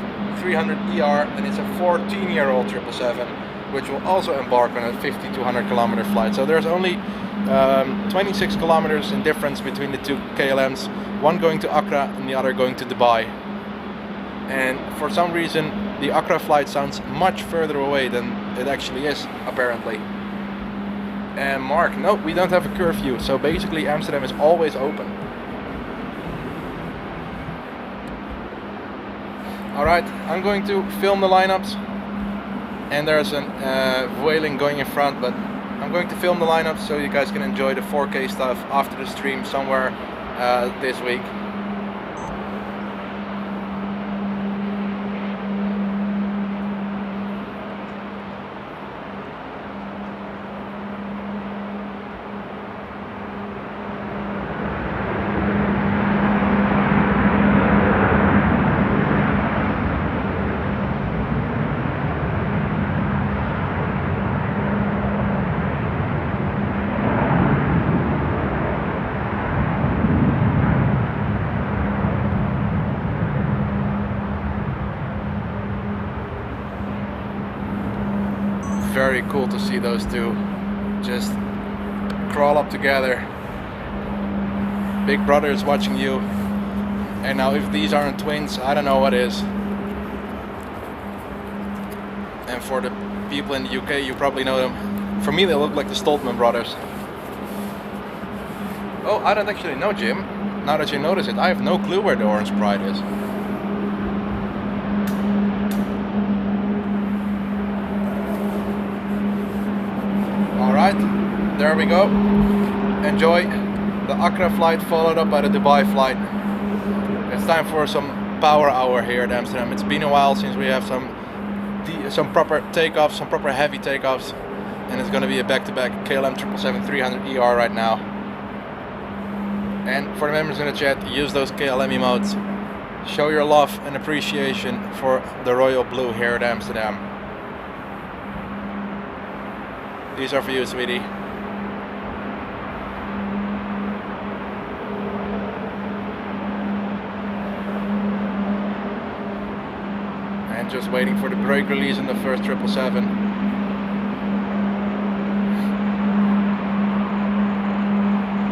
300 ER, and it's a 14-year-old 777. Which will also embark on a 5,200 kilometer flight. So there's only 26 kilometers in difference between the two KLMs, one going to Accra and the other going to Dubai. And for some reason the Accra flight sounds much further away than it actually is, apparently. And Mark, no, we don't have a curfew, so basically Amsterdam is always open. Alright, I'm going to film the lineups. And there's an Vueling going in front, but I'm going to film the lineup so you guys can enjoy the 4K stuff after the stream somewhere this week. very cool to see those two just crawl up together. Big brother is watching you. And now if these aren't twins, I don't know what is. And for the people in the UK, you probably know them. For me, they look like the Stoltman brothers. Oh, I don't actually know, Jim. Now that you notice it, I have no clue where the Orange Pride is. Alright, there we go. Enjoy the Accra flight followed up by the Dubai flight. It's time for some power hour here at Amsterdam. It's been a while since we have some proper takeoffs, some proper heavy takeoffs. And it's going to be a back-to-back KLM 777-300 ER right now. And for the members in the chat, use those KLM emotes. Show your love and appreciation for the royal blue here at Amsterdam. These are for you, sweetie. And just waiting for the brake release in the first 777.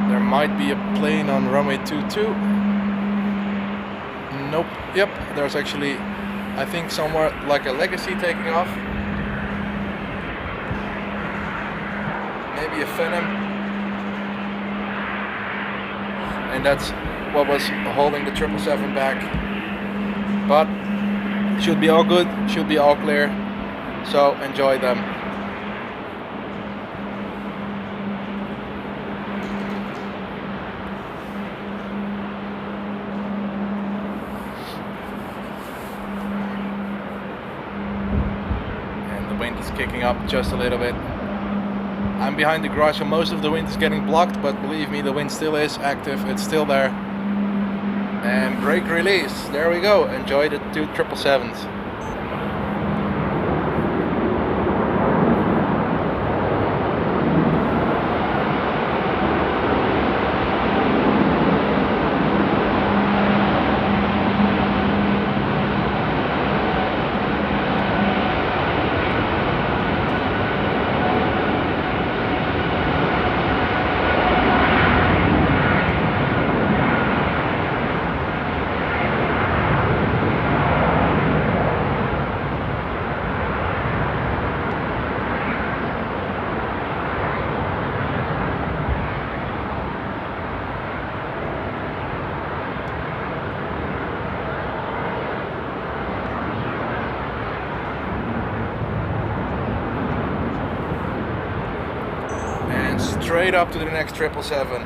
There might be a plane on runway 22. Nope. Yep, there's actually, I think, somewhere like a Legacy taking off. Maybe a Phantom. And that's what was holding the 777 back. But should be all good, should be all clear. So enjoy them. Wind is kicking up just a little bit. I'm behind the garage, so most of the wind is getting blocked, but believe me, the wind still is active, it's still there. And brake release, there we go. Enjoy the two 777s. Straight up to the next 777.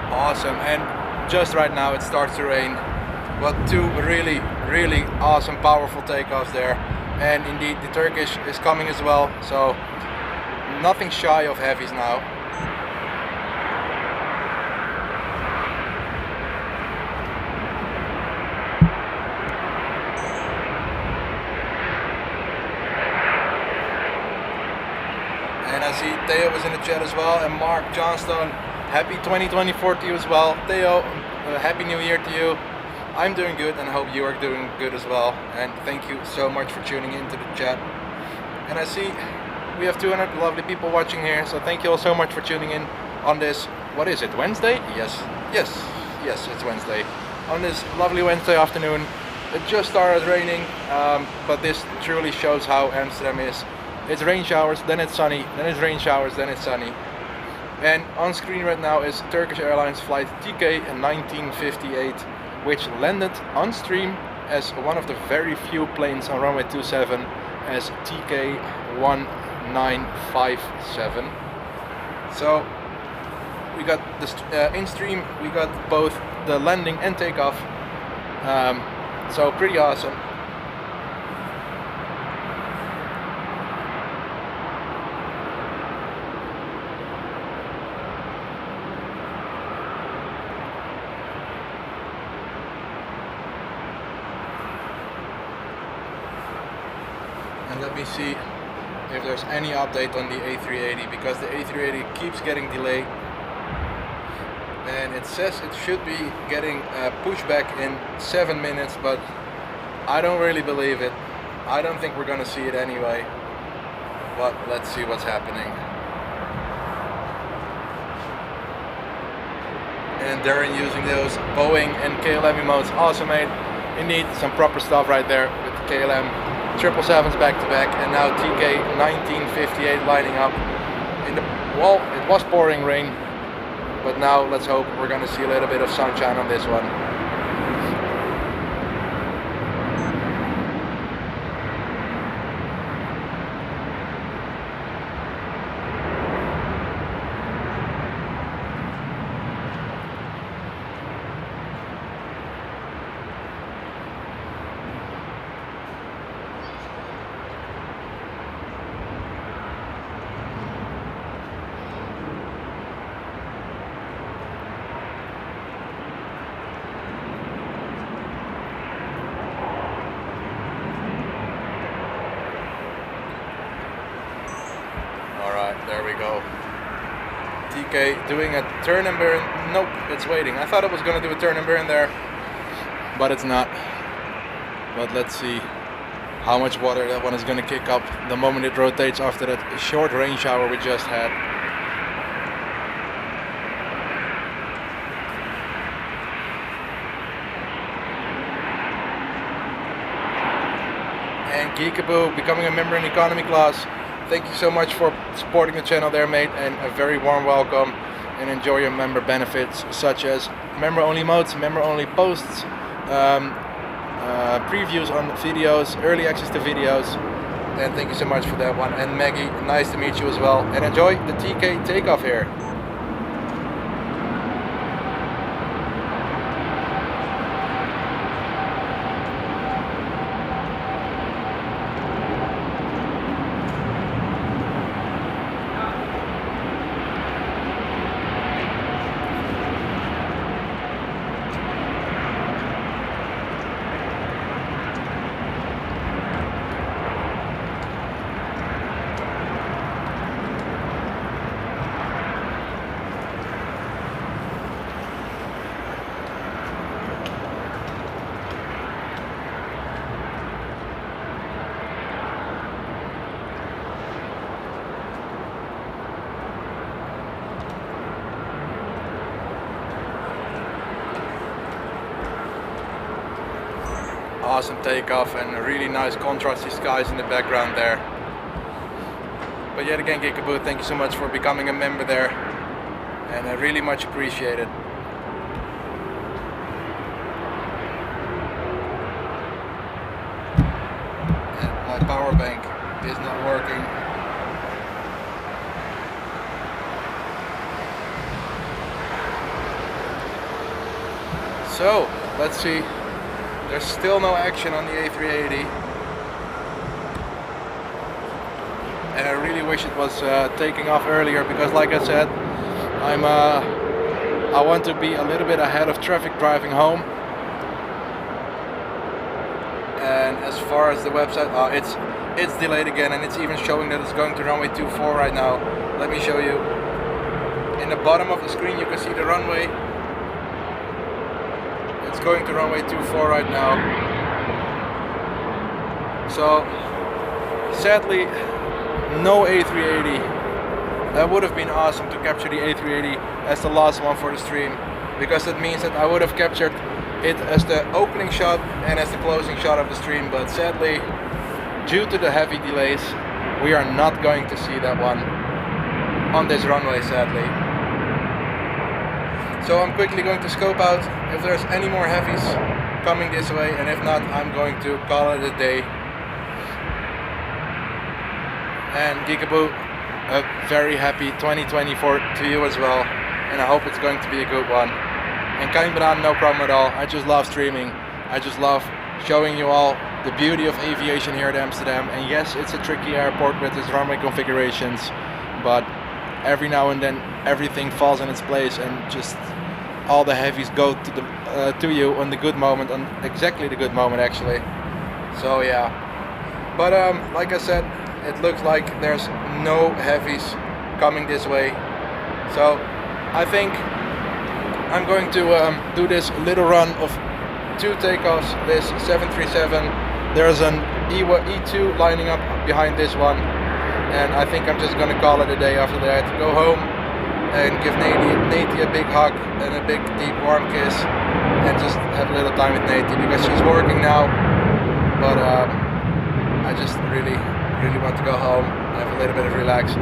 Awesome, and just right now it starts to rain, but two really awesome powerful takeoffs there. And indeed the Turkish is coming as well, so nothing shy of heavies now. And I see Theo was in the chat as well, and Mark Johnstone. Happy 2024 to you as well. Theo, happy new year to you. I'm doing good and I hope you are doing good as well. And thank you so much for tuning into the chat. And I see We have 200 lovely people watching here, so thank you all so much for tuning in on this, what is it, Wednesday? Yes, it's Wednesday. On this lovely Wednesday afternoon. It just started raining, but this truly shows how Amsterdam is. It's rain showers, then it's sunny, then it's rain showers, then it's sunny. And on screen right now is Turkish Airlines flight TK 1958, which landed on stream as one of the very few planes on runway 27 as TK 1957. So we got this in stream, we got both the landing and takeoff. So pretty awesome. And let me see if there's any update on the A380, because the A380 keeps getting delayed. And it says it should be getting pushed back in 7 minutes, but I don't really believe it. I don't think we're gonna see it anyway. But let's see what's happening. And Darren using those Boeing and KLM emotes. Awesome, mate. Indeed, some proper stuff right there with the KLM 777s back to back, and now TK 1958 lining up. Well, it was pouring rain. But now let's hope we're going to see a little bit of sunshine on this one. There we go. TK doing a turn and burn. Nope, it's waiting. I thought it was going to do a turn and burn there, but it's not. But let's see how much water that one is going to kick up the moment it rotates after that short rain shower we just had. And Geekaboo becoming a member in economy class. Thank you so much for supporting the channel there, mate, and a very warm welcome, and enjoy your member benefits such as member only modes, member only posts, previews on videos, early access to videos, and thank you so much for that one. And Maggie, nice to meet you as well, and enjoy the TK takeoff here. Awesome takeoff and a really nice contrasty skies in the background there. But yet again, Geekaboo, thank you so much for becoming a member there, and I really much appreciate it. And my power bank is not working. So let's see. There's still no action on the A380, and I really wish it was taking off earlier, because like I said, I want to be a little bit ahead of traffic driving home. And as far as the website, it's delayed again, and it's even showing that it's going to runway 24 right now. Let me show you. In the bottom of the screen you can see the runway. It's going to runway 24 right now. So sadly no A380. That would have been awesome to capture the A380 as the last one for the stream, because it means that I would have captured it as the opening shot and as the closing shot of the stream, but sadly, due to the heavy delays, we are not going to see that one on this runway, sadly. So I'm quickly going to scope out if there's any more heavies coming this way, and if not, I'm going to call it a day. And Geekaboo, a very happy 2024 to you as well, and I hope it's going to be a good one. And Kain Banan, no problem at all. I just love streaming. I just love showing you all the beauty of aviation here at Amsterdam. And yes, it's a tricky airport with its runway configurations, but every now and then everything falls in its place, and just all the heavies go to you on the good moment, on exactly the good moment actually. So yeah, but like I said, it looks like there's no heavies coming this way. So I think I'm going to do this little run of 2 takeoffs, this 737. There's an E2 lining up behind this one, and I think I'm just going to call it a day after that. Go home and give Nate a big hug and a big deep warm kiss, and just have a little time with Nate because she's working now. But I just really want to go home and have a little bit of relax.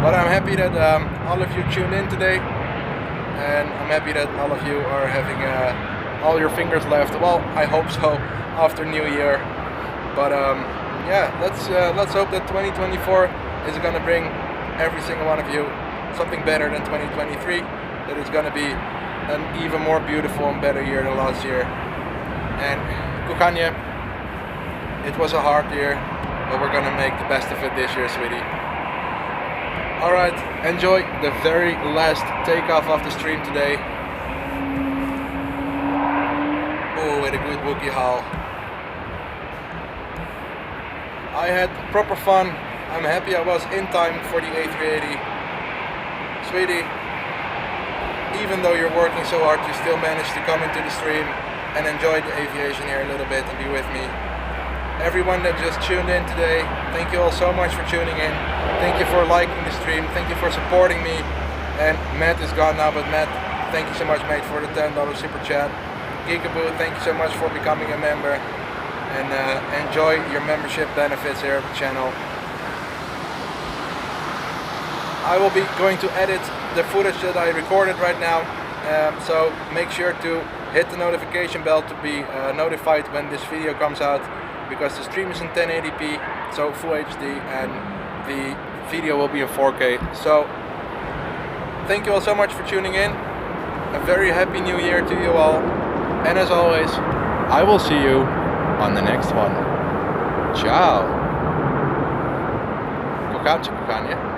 But I'm happy that all of you tuned in today, and I'm happy that all of you are having all your fingers left. Well, I hope so after New Year. But yeah, let's hope that 2024 is gonna bring every single one of you something better than 2023. That it's gonna be an even more beautiful and better year than last year. And Kukanje, it was a hard year, but we're gonna make the best of it this year, sweetie. Alright, enjoy the very last takeoff of the stream today. Oh, with a good Wookiee howl. I had proper fun. I'm happy I was in time for the A380. Sweetie, even though you're working so hard, you still managed to come into the stream and enjoy the aviation here a little bit and be with me. Everyone that just tuned in today, thank you all so much for tuning in. Thank you for liking the stream. Thank you for supporting me. And Matt is gone now, but Matt, thank you so much, mate, for the $10 super chat. Geekaboo, thank you so much for becoming a member. And enjoy your membership benefits here at the channel. I will be going to edit the footage that I recorded right now. So make sure to hit the notification bell to be notified when this video comes out, because the stream is in 1080p, so full HD, and the video will be in 4K. So thank you all so much for tuning in. A very happy new year to you all, and as always, I will see you on the next one. Ciao. Kukanje.